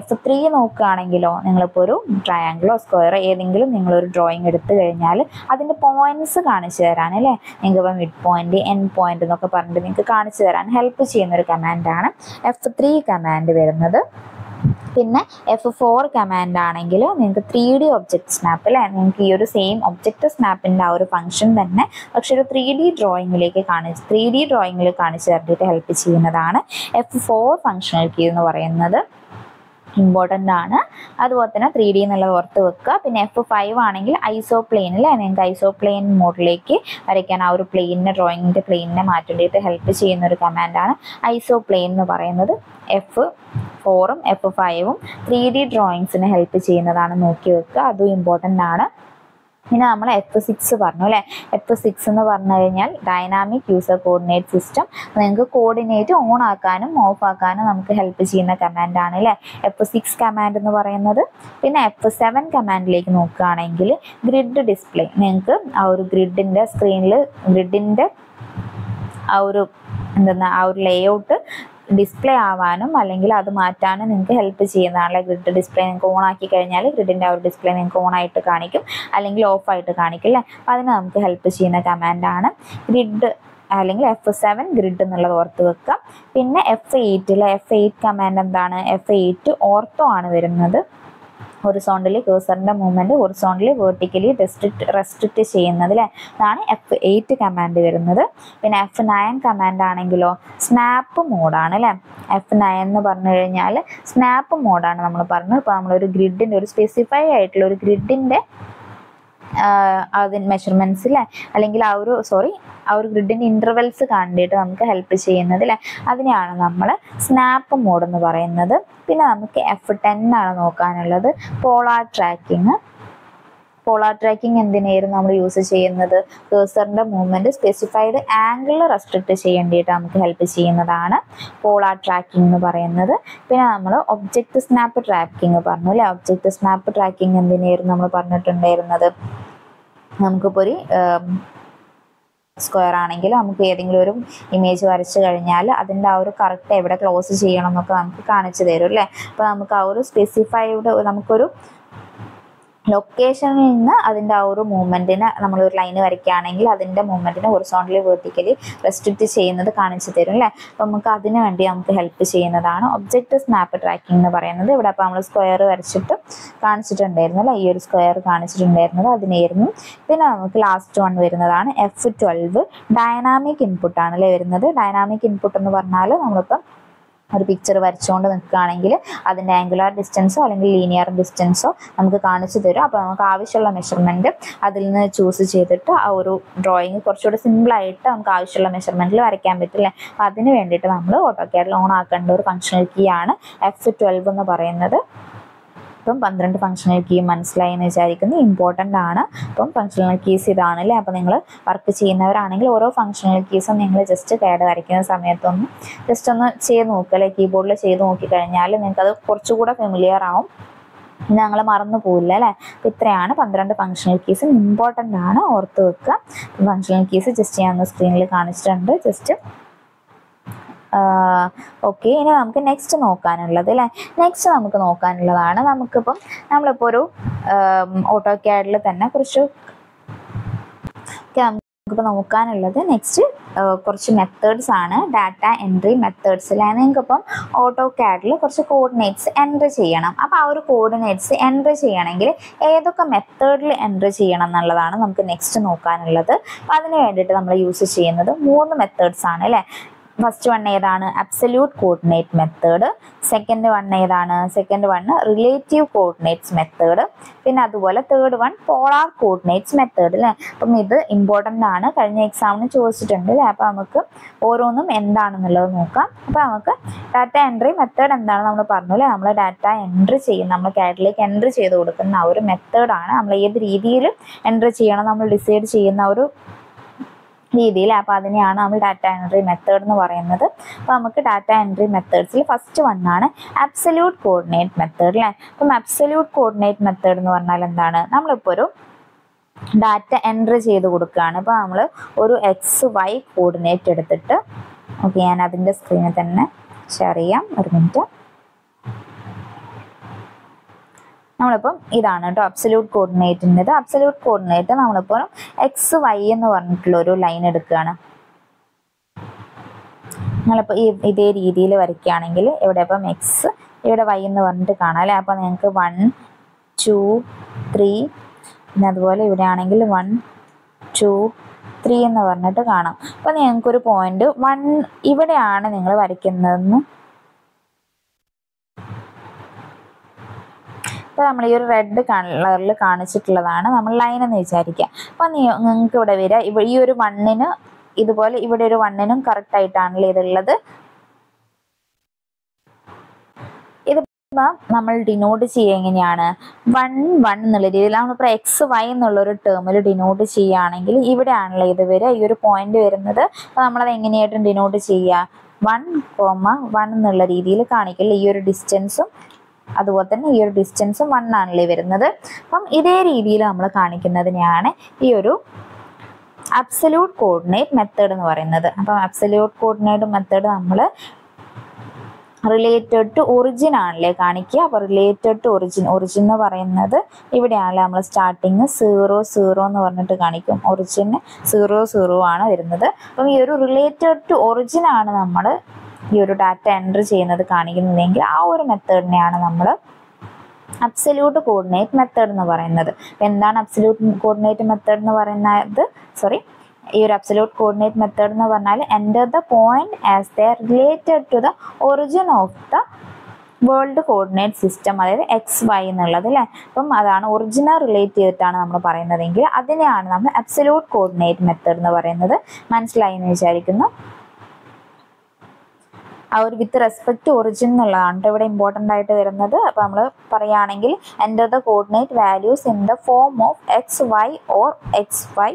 F3 നോക്കുകയാണെങ്കിലോ നിങ്ങളിപ്പോൾ ഒരു ട്രയാങ്കിളോ സ്ക്വയറോ ഏതെങ്കിലും നിങ്ങളൊരു ഡ്രോയിങ് എടുത്തു കഴിഞ്ഞാൽ അതിൻ്റെ പോയിന്റ്സ് കാണിച്ചു തരാൻ അല്ലേ, നിങ്ങൾക്ക് ഇപ്പോൾ മിഡ് പോയിന്റ് എൻഡ് പോയിന്റ് എന്നൊക്കെ പറഞ്ഞിട്ട് നിങ്ങൾക്ക് കാണിച്ചു തരാൻ ഹെൽപ്പ് ചെയ്യുന്ന ഒരു കമാൻഡാണ് F3 കമാൻഡ് വരുന്നത്. പിന്നെ F4 കമാൻഡ് ആണെങ്കിൽ നിങ്ങൾക്ക് 3D ഒബ്ജക്റ്റ് സ്നാപ്പ് അല്ലേ, നിങ്ങൾക്ക് ഈ ഒരു സെയിം ഒബ്ജക്റ്റ് സ്നാപ്പിൻ്റെ ആ ഒരു ഫംഗ്ഷൻ തന്നെ പക്ഷെ ഒരു 3D ഡ്രോയിങ്ങിൽ കാണിച്ചു തരേണ്ടിയിട്ട് ഹെൽപ്പ് ചെയ്യുന്നതാണ് F4 ഫങ്ഷണൽ കീ എന്ന് പറയുന്നത്. ഇമ്പോർട്ടൻ്റ് ആണ്. അതുപോലെ തന്നെ 3D എന്നുള്ളത് ഓർത്ത് വെക്കുക. പിന്നെ F5 ആണെങ്കിൽ ഐസോപ്ലെയിൻ അല്ലേ, നിങ്ങൾക്ക് ഐസോപ്ലെയിൻ മോഡിലേക്ക് വരയ്ക്കാൻ ആ ഒരു പ്ലെയിനിനെ ഡ്രോയിങ്ങിൻ്റെ പ്ലെയിനിനെ മാറ്റേണ്ടിയിട്ട് ഹെൽപ്പ് ചെയ്യുന്ന ഒരു കമാൻഡാണ് ഐസോപ്ലെയിൻ എന്ന് പറയുന്നത്. F4ഉം F5ഉം 3D ഡ്രോയിങ്സിന് ഹെൽപ്പ് ചെയ്യുന്നതാണ്, നോക്കി വെക്കുക. അതും ഇമ്പോർട്ടൻ്റ് ആണ്. പിന്നെ നമ്മൾ F6 പറഞ്ഞു അല്ലേ. F6 എന്ന് പറഞ്ഞു കഴിഞ്ഞാൽ ഡൈനാമിക് യൂസർ കോർഡിനേറ്റ് സിസ്റ്റം. നിങ്ങൾക്ക് കോർഡിനേറ്റ് ഓൺ ആക്കാനും ഓഫ് ആക്കാനും നമുക്ക് ഹെൽപ്പ് ചെയ്യുന്ന കമാൻഡാണ് അല്ലേ F6 കമാൻഡ് എന്ന് പറയുന്നത്. പിന്നെ F7 കമാൻഡിലേക്ക് നോക്കുകയാണെങ്കിൽ ഗ്രിഡ് ഡിസ്പ്ലേ, നിങ്ങൾക്ക് ആ ഒരു ഗ്രിഡിൻ്റെ സ്ക്രീനിൽ ഗ്രിഡിൻ്റെ ആ ഒരു ലേഔട്ട് ഡിസ്പ്ലേ ആവാനും അല്ലെങ്കിൽ അത് മാറ്റാനും നിങ്ങൾക്ക് ഹെൽപ്പ് ചെയ്യുന്നതാണ്. ഗ്രിഡ് ഡിസ്പ്ലേ നിങ്ങൾക്ക് ഓൺ ആക്കി കഴിഞ്ഞാൽ ഗ്രിഡിൻ്റെ ആ ഒരു ഡിസ്പ്ലേ നിങ്ങൾക്ക് ഓൺ ആയിട്ട് കാണിക്കും അല്ലെങ്കിൽ ഓഫ് ആയിട്ട് കാണിക്കും അല്ലേ. അപ്പോൾ അതിന് നമുക്ക് ഹെൽപ്പ് ചെയ്യുന്ന കമാൻഡാണ് ഗ്രിഡ് അല്ലെങ്കിൽ F7 ഗ്രിഡ് എന്നുള്ളത് ഓർത്ത് വെക്കുക. പിന്നെ F8 കമാൻഡ് എന്താണ്? F8 ഓർത്തോ ആണ് വരുന്നത്. ഹൊറിസോണ്ടലി കേഴ്സറിൻ്റെ മൂവ്മെൻറ്റ് ഹൊറിസോണ്ടലി വെർട്ടിക്കലി റെസ്ട്രിക്റ്റ് ചെയ്യുന്നത് അല്ലേ, അതാണ് F8 കമാൻഡ് വരുന്നത്. പിന്നെ F9 കമാൻഡ് ആണെങ്കിലോ സ്നാപ്പ് മോഡാണ് അല്ലേ. F9 എന്ന് പറഞ്ഞു കഴിഞ്ഞാൽ സ്നാപ്പ് മോഡാണ് നമ്മൾ പറഞ്ഞത്. ഇപ്പോൾ നമ്മളൊരു ഗ്രിഡിൻ്റെ ഒരു സ്പെസിഫൈ ആയിട്ടുള്ള ഒരു ഗ്രിഡിൻ്റെ അതിന് മെഷർമെൻറ്റ്സ് അല്ലേ, അല്ലെങ്കിൽ ആ ഒരു ഗ്രിഡിൻ്റെ ഇൻ്റർവെൽസ് കണ്ടിട്ട് നമുക്ക് ഹെൽപ്പ് ചെയ്യുന്നത് അല്ലേ, അതിനെയാണ് നമ്മൾ സ്നാപ്പ് മോഡ് എന്ന് പറയുന്നത്. പിന്നെ നമുക്ക് F10 ആണ് നോക്കാനുള്ളത്. പോളാർ ട്രാക്കിംഗ് എന്തിനായിരുന്നു നമ്മൾ യൂസ് ചെയ്യുന്നത്? കേഴ്സറിൻ്റെ മൂവ്മെൻറ്റ് സ്പെസിഫൈഡ് ആംഗിൾ റെസ്ട്രിക്റ്റ് ചെയ്യേണ്ടിയിട്ട് നമുക്ക് ഹെൽപ്പ് ചെയ്യുന്നതാണ് പോളാർ ട്രാക്കിംഗ് എന്ന് പറയുന്നത്. പിന്നെ നമ്മൾ ഒബ്ജക്റ്റ് സ്നാപ്പ് ട്രാക്കിംഗ് പറഞ്ഞു അല്ലേ. ഒബ്ജക്റ്റ് സ്നാപ്പ് ട്രാക്കിംഗ് എന്തിനായിരുന്നു നമ്മൾ പറഞ്ഞിട്ടുണ്ടായിരുന്നത്? നമുക്കിപ്പോൾ ഒരു സ്ക്വയർ ആണെങ്കിൽ നമുക്ക് ഏതെങ്കിലും ഒരു ഇമേജ് വരച്ചു കഴിഞ്ഞാൽ അതിൻ്റെ ആ ഒരു കറക്റ്റ് എവിടെ ക്ലോസ് ചെയ്യണം എന്നൊക്കെ നമുക്ക് കാണിച്ചു തരും അല്ലേ. അപ്പോൾ നമുക്ക് ആ ഒരു സ്പെസിഫൈഡ് നമുക്കൊരു ലൊക്കേഷനിൽ നിന്ന് അതിൻ്റെ ആ ഒരു മൂവ്മെൻറ്റിന് നമ്മളൊരു ലൈന് വരയ്ക്കുകയാണെങ്കിൽ അതിൻ്റെ മൂവ്മെൻറ്റിനെ ഹൊറിസോണ്ടലി വെർട്ടിക്കലി റെസ്ട്രിക്റ്റ് ചെയ്യുന്നത് കാണിച്ചു തരും അല്ലേ. അപ്പോൾ നമുക്ക് അതിന് വേണ്ടി നമുക്ക് ഹെൽപ്പ് ചെയ്യുന്നതാണ് ഒബ്ജക്റ്റ് സ്നാപ്പ് ട്രാക്കിംഗ് എന്ന് പറയുന്നത്. ഇവിടെ അപ്പോൾ നമ്മൾ സ്ക്വയർ വരച്ചിട്ട് കാണിച്ചിട്ടുണ്ടായിരുന്നു അല്ലേ, ഈ ഒരു സ്ക്വയർ കാണിച്ചിട്ടുണ്ടായിരുന്നത് അതിനായിരുന്നു. പിന്നെ നമുക്ക് ലാസ്റ്റ് വൺ വരുന്നതാണ് F12 ഡൈനാമിക് ഇൻപുട്ടാണ് അല്ലേ വരുന്നത്. ഡൈനാമിക് ഇൻപുട്ട് എന്ന് പറഞ്ഞാൽ നമ്മളിപ്പം ഒരു പിക്ചർ വരച്ചുകൊണ്ട് നിൽക്കുകയാണെങ്കിൽ അതിൻ്റെ ആംഗുലാർ ഡിസ്റ്റൻസോ അല്ലെങ്കിൽ ലീനിയർ ഡിസ്റ്റൻസോ നമുക്ക് കാണിച്ചു തരും. അപ്പോൾ നമുക്ക് ആവശ്യമുള്ള മെഷർമെൻറ്റ് അതിൽ നിന്ന് ചൂസ് ചെയ്തിട്ട് ആ ഒരു ഡ്രോയിങ് കുറച്ചുകൂടി സിമ്പിളായിട്ട് നമുക്ക് ആവശ്യമുള്ള മെഷർമെൻറ്റിൽ വരയ്ക്കാൻ പറ്റില്ലേ. അപ്പോൾ അതിന് വേണ്ടിയിട്ട് നമ്മൾ ഓട്ടോക്യാഡിൽ ഓൺ ആക്കേണ്ട ഒരു ഫങ്ഷണൽ കീ ആണ് F12 എന്ന് പറയുന്നത്. അപ്പം 12 ഫങ്ഷണൽ കീ മനസ്സിലായി എന്ന് വിചാരിക്കുന്നു. ഇമ്പോർട്ടൻ്റ് ആണ്. അപ്പം ഫങ്ഷണൽ കീസ് ഇതാണ് അല്ലേ. അപ്പോൾ നിങ്ങൾ വർക്ക് ചെയ്യുന്നവരാണെങ്കിൽ ഓരോ ഫങ്ഷണൽ കീസും നിങ്ങൾ ജസ്റ്റ് കാഡ് വരയ്ക്കുന്ന സമയത്തൊന്ന് ജസ്റ്റ് ഒന്ന് ചെയ്ത് നോക്കുക അല്ലേ. കീബോർഡിൽ ചെയ്ത് നോക്കിക്കഴിഞ്ഞാൽ നിങ്ങൾക്കത് കുറച്ചുകൂടെ ഫെമിലിയർ ആവും, ഞങ്ങൾ മറന്നു പോവില്ല അല്ലേ. അപ്പോൾ ഇത്രയാണ് 12 ഫങ്ഷണൽ കീസും ഇമ്പോർട്ടൻ്റ് ആണ്, ഓർത്ത് വെക്കുക. ഫങ്ഷണൽ കീസ് ജസ്റ്റ് ഞാൻ ഒന്ന് സ്ക്രീനിൽ കാണിച്ചിട്ടുണ്ട്. Just okay. ഇനി നമുക്ക് നെക്സ്റ്റ് നോക്കാനുള്ളത് അല്ലേ. നെക്സ്റ്റ് നമുക്ക് നോക്കാനുള്ളതാണ് നമ്മളിപ്പോൾ ഒരു ഓട്ടോക്യാഡിൽ തന്നെ നമുക്കിപ്പോൾ നോക്കാനുള്ളത് നെക്സ്റ്റ് കുറച്ച് മെത്തേഡ്സ് ആണ്. ഡാറ്റ എൻട്രി മെത്തേഡ്സ് അല്ലേ. നിങ്ങൾക്കിപ്പം ഓട്ടോക്യാഡിൽ കുറച്ച് കോർഡിനേറ്റ്സ് എൻട്രി ചെയ്യണം. അപ്പോൾ ആ ഒരു കോർഡിനേറ്റ്സ് എൻട്രി ചെയ്യണമെങ്കിൽ ഏതൊക്കെ മെത്തേഡിൽ എൻട്രി ചെയ്യണം എന്നുള്ളതാണ് നമുക്ക് നെക്സ്റ്റ് നോക്കാനുള്ളത്. അപ്പോൾ അതിന് വേണ്ടിയിട്ട് നമ്മൾ യൂസ് ചെയ്യുന്നത് 3 മെത്തേഡ്സ് ആണ് അല്ലേ. ഫസ്റ്റ് വൺ ഏതാണ്? Absolute coordinate method. Second one ഏതാണ്? Second one relative coordinates method. പിന്നെ അതുപോലെ third one polar coordinates method അല്ലേ. അപ്പം ഇത് ഇമ്പോർട്ടൻ്റ് ആണ്, കഴിഞ്ഞ എക്സാമിന് ചോദിച്ചിട്ടുണ്ട് അല്ലേ. അപ്പം നമുക്ക് ഓരോന്നും എന്താണെന്നുള്ളത് നോക്കാം. അപ്പം നമുക്ക് ഡാറ്റ എൻട്രി മെത്തേഡ് എന്താണ് നമ്മൾ പറഞ്ഞു അല്ലേ. നമ്മൾ ഡാറ്റ എൻട്രി ചെയ്യുന്ന, നമ്മൾ കാഡിലേക്ക് എൻട്രി ചെയ്ത് കൊടുക്കുന്ന ആ ഒരു മെത്തേഡാണ്. നമ്മൾ ഏത് രീതിയിൽ എൻട്രി ചെയ്യണം നമ്മൾ ഡിസൈഡ് ചെയ്യുന്ന ഒരു രീതിയിൽ. അപ്പോൾ അതിനെയാണ് നമ്മൾ ഡാറ്റ എൻട്രി മെത്തേഡ് എന്ന് പറയുന്നത്. അപ്പോൾ നമുക്ക് ഡാറ്റ എൻട്രി മെത്തേഡ്സിൽ ഫസ്റ്റ് വൺ ആണ് അബ്സല്യൂട്ട് കോർഡിനേറ്റ് മെത്തേഡ് അല്ലേ. അപ്പം അബ്സല്യൂട്ട് കോർഡിനേറ്റ് മെത്തേഡ് എന്ന് പറഞ്ഞാൽ എന്താണ്? നമ്മളിപ്പോൾ ഒരു ഡാറ്റ എൻട്രി ചെയ്ത് കൊടുക്കുകയാണ്. അപ്പോൾ നമ്മൾ ഒരു XY കോർഡിനേറ്റ് എടുത്തിട്ട്, ഓക്കെ ഞാൻ അതിൻ്റെ സ്ക്രീനിൽ തന്നെ ഷെയർ ചെയ്യാം, ഒരു മിനിറ്റ്. നമ്മളിപ്പം ഇതാണ് കേട്ടോ അബ്സല്യൂട്ട് കോർഡിനേറ്റിൻ്റെത്. അബ്സല്യൂട്ട് കോർഡിനേറ്റ് നമ്മളിപ്പോൾ XY എന്ന് പറഞ്ഞിട്ടുള്ള ഒരു ലൈൻ എടുക്കുകയാണ്. നിങ്ങളിപ്പോൾ ഇതേ രീതിയിൽ വരയ്ക്കുകയാണെങ്കിൽ ഇവിടെ ഇപ്പം X, ഇവിടെ Y എന്ന് പറഞ്ഞിട്ട് കാണാം അല്ലേ. അപ്പോൾ നിങ്ങൾക്ക് 1 2 3, പിന്നെ അതുപോലെ ഇവിടെ ആണെങ്കിൽ 1 2 3 എന്ന് പറഞ്ഞിട്ട് കാണാം. അപ്പോൾ നിങ്ങൾക്കൊരു പോയിന്റ് 1 ഇവിടെയാണ് നിങ്ങൾ വരയ്ക്കുന്നതെന്ന്. അപ്പോൾ നമ്മൾ ഈ ഒരു റെഡ് കളറിൽ കാണിച്ചിട്ടുള്ളതാണ് നമ്മൾ ലൈൻ എന്ന് വിചാരിക്കുക. അപ്പോൾ നിങ്ങൾക്ക് ഇവിടെ വരിക, ഈ ഒരു 1-ന് ഇതുപോലെ ഇവിടെ ഒരു 1-നും കറക്റ്റ് ആയിട്ടാണല്ലോ ഇതുള്ളത്. ഇത് നമ്മൾ ഡിനോട്ട് ചെയ്യുക എങ്ങനെയാണ്? 1 1 എന്നുള്ള രീതിയിൽ നമ്മളിപ്പോൾ XY എന്നുള്ളൊരു ടേമിൽ ഡിനോട്ട് ചെയ്യുകയാണെങ്കിൽ ഇവിടെ ആണല്ലോ ഇത് വരിക, ഈ ഒരു പോയിന്റ് വരുന്നത്. അപ്പോൾ നമ്മളത് എങ്ങനെയായിട്ടും ഡിനോട്ട് ചെയ്യുക? 1, 1 എന്നുള്ള രീതിയിൽ കാണിക്കില്ല. ഈ ഒരു ഡിസ്റ്റൻസും അതുപോലെ തന്നെ ഈ ഒരു ഡിസ്റ്റൻസും 1 ആണല്ലേ വരുന്നത്. അപ്പം ഇതേ രീതിയിൽ നമ്മൾ കാണിക്കുന്നതിനെയാണ് ഈ ഒരു അബ്സല്യൂട്ട് കോർഡിനേറ്റ് മെത്തേഡ് എന്ന് പറയുന്നത്. അപ്പം അബ്സല്യൂട്ട് കോർഡിനേറ്റ് മെത്തേഡ് നമ്മൾ റിലേറ്റഡ് ടു ഒറിജിൻ ആണല്ലേ കാണിക്കുക. അപ്പോൾ റിലേറ്റഡ് ടു ഒറിജിൻ എന്ന് പറയുന്നത് ഇവിടെയാണല്ലേ നമ്മൾ സ്റ്റാർട്ടിങ് 0 0 എന്ന് പറഞ്ഞിട്ട് കാണിക്കും. ഒറിജിന് 0 0 ആണ് വരുന്നത്. അപ്പം ഈ ഒരു റിലേറ്റഡ് ടു ഒറിജിൻ ആണ് നമ്മൾ ഈ ഒരു ഡാറ്റ എൻട്രി ചെയ്യുന്നത് കാണിക്കുന്നതെങ്കിൽ ആ ഒരു മെത്തേഡിനെയാണ് നമ്മൾ അബ്സല്യൂട്ട് കോർഡിനേറ്റ് മെത്തേഡ് എന്ന് പറയുന്നത്. എന്താണ് അബ്സല്യൂട്ട് കോർഡിനേറ്റ് മെത്തേഡ് എന്ന് പറയുന്നത്? ഈ ഒരു അബ്സല്യൂട്ട് കോർഡിനേറ്റ് മെത്തേഡ് എന്ന് പറഞ്ഞാൽ enter the point as they related to the origin of the world coordinate system, അതായത് XY എന്നുള്ളത് അല്ലേ. അപ്പം അതാണ് ഒറിജിനൽ റിലേറ്റ് ചെയ്തിട്ടാണ് നമ്മൾ പറയുന്നതെങ്കിൽ അതിനെയാണ് നമ്മൾ അബ്സല്യൂട്ട് കോർഡിനേറ്റ് മെത്തേഡ് എന്ന് പറയുന്നത്. മനസ്സിലായി എന്ന് വിചാരിക്കുന്നു. ആ ഒരു വിത്ത് റെസ്പെക്ട് ടു ഒറിജിൻ എന്നുള്ളതാണ് ഇവിടെ ഇമ്പോർട്ടൻ്റ് ആയിട്ട് വരുന്നത്. അപ്പോൾ നമ്മൾ പറയുകയാണെങ്കിൽ enter the coordinate values in the form of XY or XY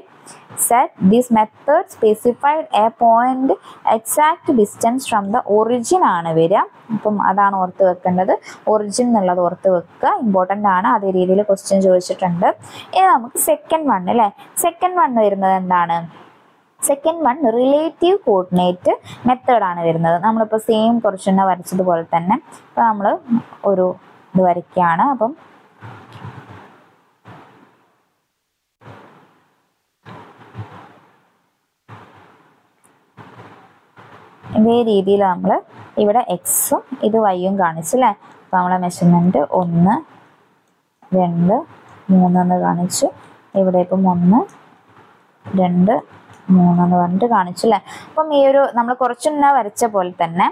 set. This method specified A point exact distance from the origin ആണ് വരിക. അപ്പം അതാണ് ഓർത്ത് വെക്കേണ്ടത്. ഒറിജിൻ എന്നുള്ളത് ഓർത്ത് വെക്കുക, ഇമ്പോർട്ടൻ്റ് ആണ്. അതേ രീതിയിൽ ക്വസ്റ്റ്യൻ ചോദിച്ചിട്ടുണ്ട്. ഇനി നമുക്ക് സെക്കൻഡ് വൺ അല്ലേ. സെക്കൻഡ് വൺ വരുന്നത് എന്താണ്? സെക്കൻഡ് വൺ റിലേറ്റീവ് കോർഡിനേറ്റ് മെത്തേഡാണ് വരുന്നത്. നമ്മളിപ്പോൾ സെയിം കുറച്ചെണ്ണം വരച്ചതുപോലെ തന്നെ ഇപ്പോൾ നമ്മൾ ഒരു ഇത് വരയ്ക്കുകയാണ്. അപ്പം ഇതേ രീതിയിൽ നമ്മൾ ഇവിടെ Xഉം ഇത് Yയും കാണിച്ചല്ലേ. അപ്പോൾ നമ്മളെ മെഷർമെൻറ്റ് 1 2 3 എന്ന് കാണിച്ചു. ഇവിടെ ഇപ്പം 1 2 3 എന്ന് പറഞ്ഞിട്ട് കാണിച്ചു അല്ലേ. അപ്പം ഈ ഒരു നമ്മൾ കുറച്ചൊന്ന് വരച്ച പോലെ തന്നെ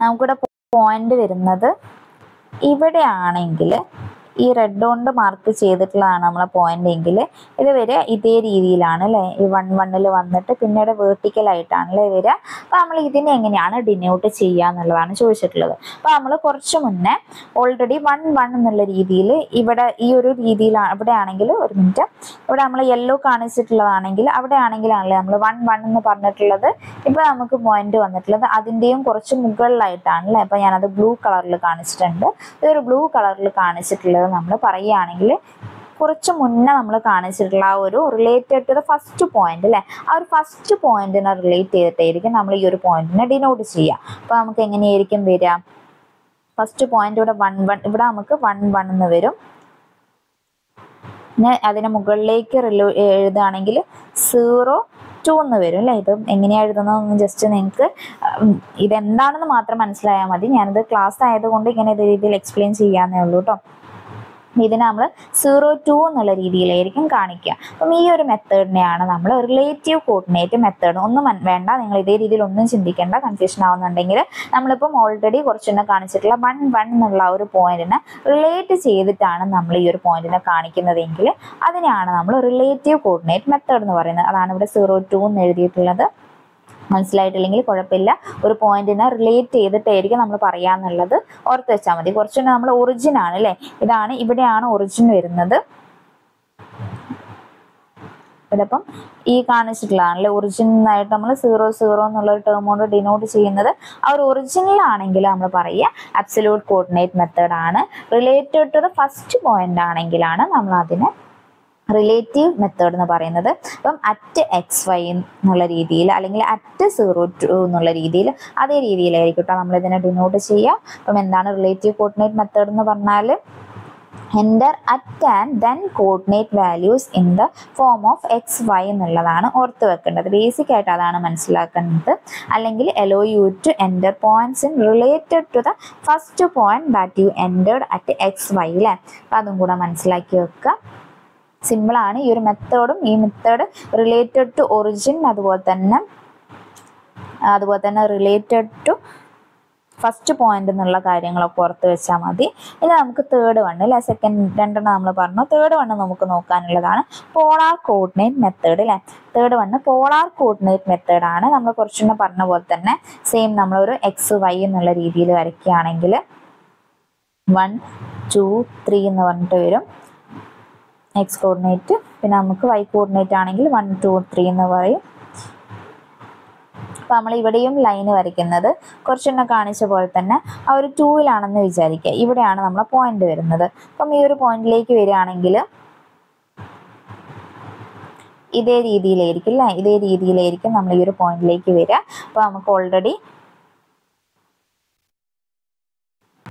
നമുക്കിവിടെ പോയിന്റ് വരുന്നത് ഇവിടെ ആണെങ്കിൽ ഈ റെഡ് കൊണ്ട് മാർക്ക് ചെയ്തിട്ടുള്ളതാണ് നമ്മളെ പോയിന്റ് എങ്കിൽ ഇത് വരിക ഇതേ രീതിയിലാണ് അല്ലേ. ഈ 1 1-ൽ വന്നിട്ട് പിന്നീട് വേർട്ടിക്കലായിട്ടാണല്ലേ വരിക. അപ്പോൾ നമ്മൾ ഇതിനെ എങ്ങനെയാണ് ഡിനോട്ട് ചെയ്യുക എന്നുള്ളതാണ് ചോദിച്ചിട്ടുള്ളത്. അപ്പോൾ നമ്മൾ കുറച്ച് മുന്നേ ഓൾറെഡി 1 1 എന്നുള്ള രീതിയിൽ ഇവിടെ ഈ ഒരു രീതിയിലാണ്. ഇവിടെ ആണെങ്കിൽ ഒരു മിനിറ്റ്, ഇവിടെ നമ്മൾ യെല്ലോ കാണിച്ചിട്ടുള്ളതാണെങ്കിൽ അവിടെ ആണെങ്കിലാണല്ലേ നമ്മൾ 1 1 എന്ന് പറഞ്ഞിട്ടുള്ളത്. ഇപ്പോൾ നമുക്ക് പോയിന്റ് വന്നിട്ടുള്ളത് അതിൻ്റെയും കുറച്ച് മുകളിലായിട്ടാണ് അല്ലേ. അപ്പോൾ ഞാനത് ബ്ലൂ കളറിൽ കാണിച്ചിട്ടുണ്ട്. ഈ ഒരു ബ്ലൂ കളറിൽ കാണിച്ചിട്ടുള്ളത് നമ്മൾ പറയുകയാണെങ്കിൽ കുറച്ച് മുന്നേ നമ്മൾ കാണിച്ചിട്ടുള്ള ആ ഒരു related to the first point അല്ലേ. ആ ഒരു ഫസ്റ്റ് പോയിന്റിനെ റിലേറ്റ് ചെയ്തിട്ടായിരിക്കും നമ്മൾ ഈ ഒരു പോയിന്റിനെ ഡിനോട്ട് ചെയ്യുക. അപ്പോൾ നമുക്ക് എങ്ങനെയായിരിക്കും വരിക? ഫസ്റ്റ് പോയിന്റ് ഇവിടെ 1 1, ഇവിടെ നമുക്ക് 1 1 എന്ന് വരും. പിന്നെ അതിന് മുകളിലേക്ക് എഴുതുകയാണെങ്കിൽ 0 2 എന്ന് വരും അല്ലേ. ഇത് എങ്ങനെയാണ് എഴുതുന്നതെന്ന് ജസ്റ്റ് നിങ്ങൾക്ക് ഇതെന്താണെന്ന് മാത്രം മനസ്സിലായാൽ മതി. ഞാനിത് ക്ലാസ് ആയതുകൊണ്ട് ഇങ്ങനെ ഇതേ രീതിയിൽ എക്സ്പ്ലെയിൻ ചെയ്യാന്നേ ഉള്ളൂ കേട്ടോ. ഇതിനെ നമ്മൾ 0 2 എന്നുള്ള രീതിയിലായിരിക്കും കാണിക്കുക. അപ്പം ഈ ഒരു മെത്തേഡിനെയാണ് നമ്മൾ റിലേറ്റീവ് കോർഡിനേറ്റ് മെത്തേഡ്. ഒന്നും വേണ്ട, നിങ്ങൾ ഇതേ രീതിയിൽ ഒന്നും ചിന്തിക്കേണ്ട. കൺഫ്യൂഷൻ ആവുന്നുണ്ടെങ്കിൽ നമ്മളിപ്പം ഓൾറെഡി കുറച്ചൊന്നും കാണിച്ചിട്ടുള്ള 1 1 എന്നുള്ള ഒരു പോയിന്റിനെ റിലേറ്റ് ചെയ്തിട്ടാണ് നമ്മൾ ഈ ഒരു പോയിന്റിനെ കാണിക്കുന്നതെങ്കിൽ അതിനെയാണ് നമ്മൾ റിലേറ്റീവ് കോർഡിനേറ്റ് മെത്തേഡ് എന്ന് പറയുന്നത്. അതാണ് ഇവിടെ 0 2 എന്ന് എഴുതിയിട്ടുള്ളത്. മനസ്സിലായിട്ടില്ലെങ്കിൽ കുഴപ്പമില്ല. ഒരു പോയിന്റിനെ റിലേറ്റ് ചെയ്തിട്ടായിരിക്കും നമ്മൾ പറയാന്നുള്ളത് ഓർത്ത് വെച്ചാൽ മതി. കുറച്ചുകൂടെ നമ്മൾ ഒറിജിൻ ആണ് അല്ലേ, ഇതാണ് ഇവിടെയാണ് ഒറിജിൻ വരുന്നത്. ഇപ്പം ഈ കാണിച്ചിട്ടുള്ളതാണല്ലേ ഒറിജിൻ ആയിട്ട് നമ്മൾ 0 0 എന്നുള്ള ഒരു ടേം കൊണ്ട് ഡിനോട്ട് ചെയ്യുന്നത്. ആ ഒരു ഒറിജിനിലാണെങ്കിൽ നമ്മൾ പറയുക അബ്സല്യൂട്ട് കോർഡിനേറ്റ് മെത്തേഡ് ആണ്. Related to the first point ആണെങ്കിലാണ് നമ്മൾ അതിനെ റിലേറ്റീവ് മെത്തേഡ് എന്ന് പറയുന്നത്. അപ്പം അറ്റ് XY എന്നുള്ള രീതിയിൽ അല്ലെങ്കിൽ അറ്റ് 0 2 എന്നുള്ള രീതിയിൽ അതേ രീതിയിലായിരിക്കും കേട്ടോ നമ്മളിതിനെ ഡിനോട്ട് ചെയ്യുക. അപ്പം എന്താണ് റിലേറ്റീവ് കോർഡിനേറ്റ് മെത്തേഡ് എന്ന് പറഞ്ഞാൽ enter at and then coordinate values in the form of XY എന്നുള്ളതാണ് ഓർത്ത് വെക്കേണ്ടത്. ബേസിക് ആയിട്ട് അതാണ് മനസ്സിലാക്കേണ്ടത്. അല്ലെങ്കിൽ allow you to enter points in related to the first point that you entered at XY അല്ലേ. അപ്പം അതും കൂടെ മനസ്സിലാക്കി വെക്കുക. സിമ്പിളാണ് ഈ ഒരു മെത്തേഡും. ഈ മെത്തേഡ് റിലേറ്റഡ് ടു ഒറിജിൻ അതുപോലെ തന്നെ റിലേറ്റഡ് ടു ഫസ്റ്റ് പോയിന്റ് എന്നുള്ള കാര്യങ്ങളൊക്കെ ഓർത്ത് വെച്ചാൽ മതി. ഇനി നമുക്ക് തേർഡ് വൺ അല്ലേ, സെക്കൻഡ് രണ്ടെണ്ണം നമ്മൾ പറഞ്ഞു. തേർഡ് വണ്ണ് നമുക്ക് നോക്കാനുള്ളതാണ് പോളാർ കോർഡിനേറ്റ് മെത്തേഡ് അല്ലേ. തേർഡ് വണ്ണ് പോളാർ കോർഡിനേറ്റ് മെത്തേഡാണ്. നമ്മൾ കുറച്ചുകൂടെ പറഞ്ഞ പോലെ തന്നെ സെയിം നമ്മളൊരു XY എന്നുള്ള രീതിയിൽ വരയ്ക്കുകയാണെങ്കിൽ 1 2 3 എന്ന് പറഞ്ഞിട്ട് വരും X കോർഡിനേറ്റ്. പിന്നെ നമുക്ക് Y കോർഡിനേറ്റ് ആണെങ്കിൽ 1 2 3 എന്ന് പറയും. അപ്പം നമ്മൾ ഇവിടെയും ലൈന് വരയ്ക്കുന്നത് കുറച്ചെണ്ണം കാണിച്ച പോലെ തന്നെ ആ ഒരു 2-ലാണെന്ന് വിചാരിക്കുക. ഇവിടെയാണ് നമ്മളെ പോയിന്റ് വരുന്നത്. അപ്പം ഈ ഒരു പോയിന്റിലേക്ക് വരികയാണെങ്കിൽ ഇതേ രീതിയിലായിരിക്കും അല്ലേ, ഇതേ രീതിയിലായിരിക്കും നമ്മൾ ഈ ഒരു പോയിന്റിലേക്ക് വരിക. അപ്പോൾ നമുക്ക് ഓൾറെഡി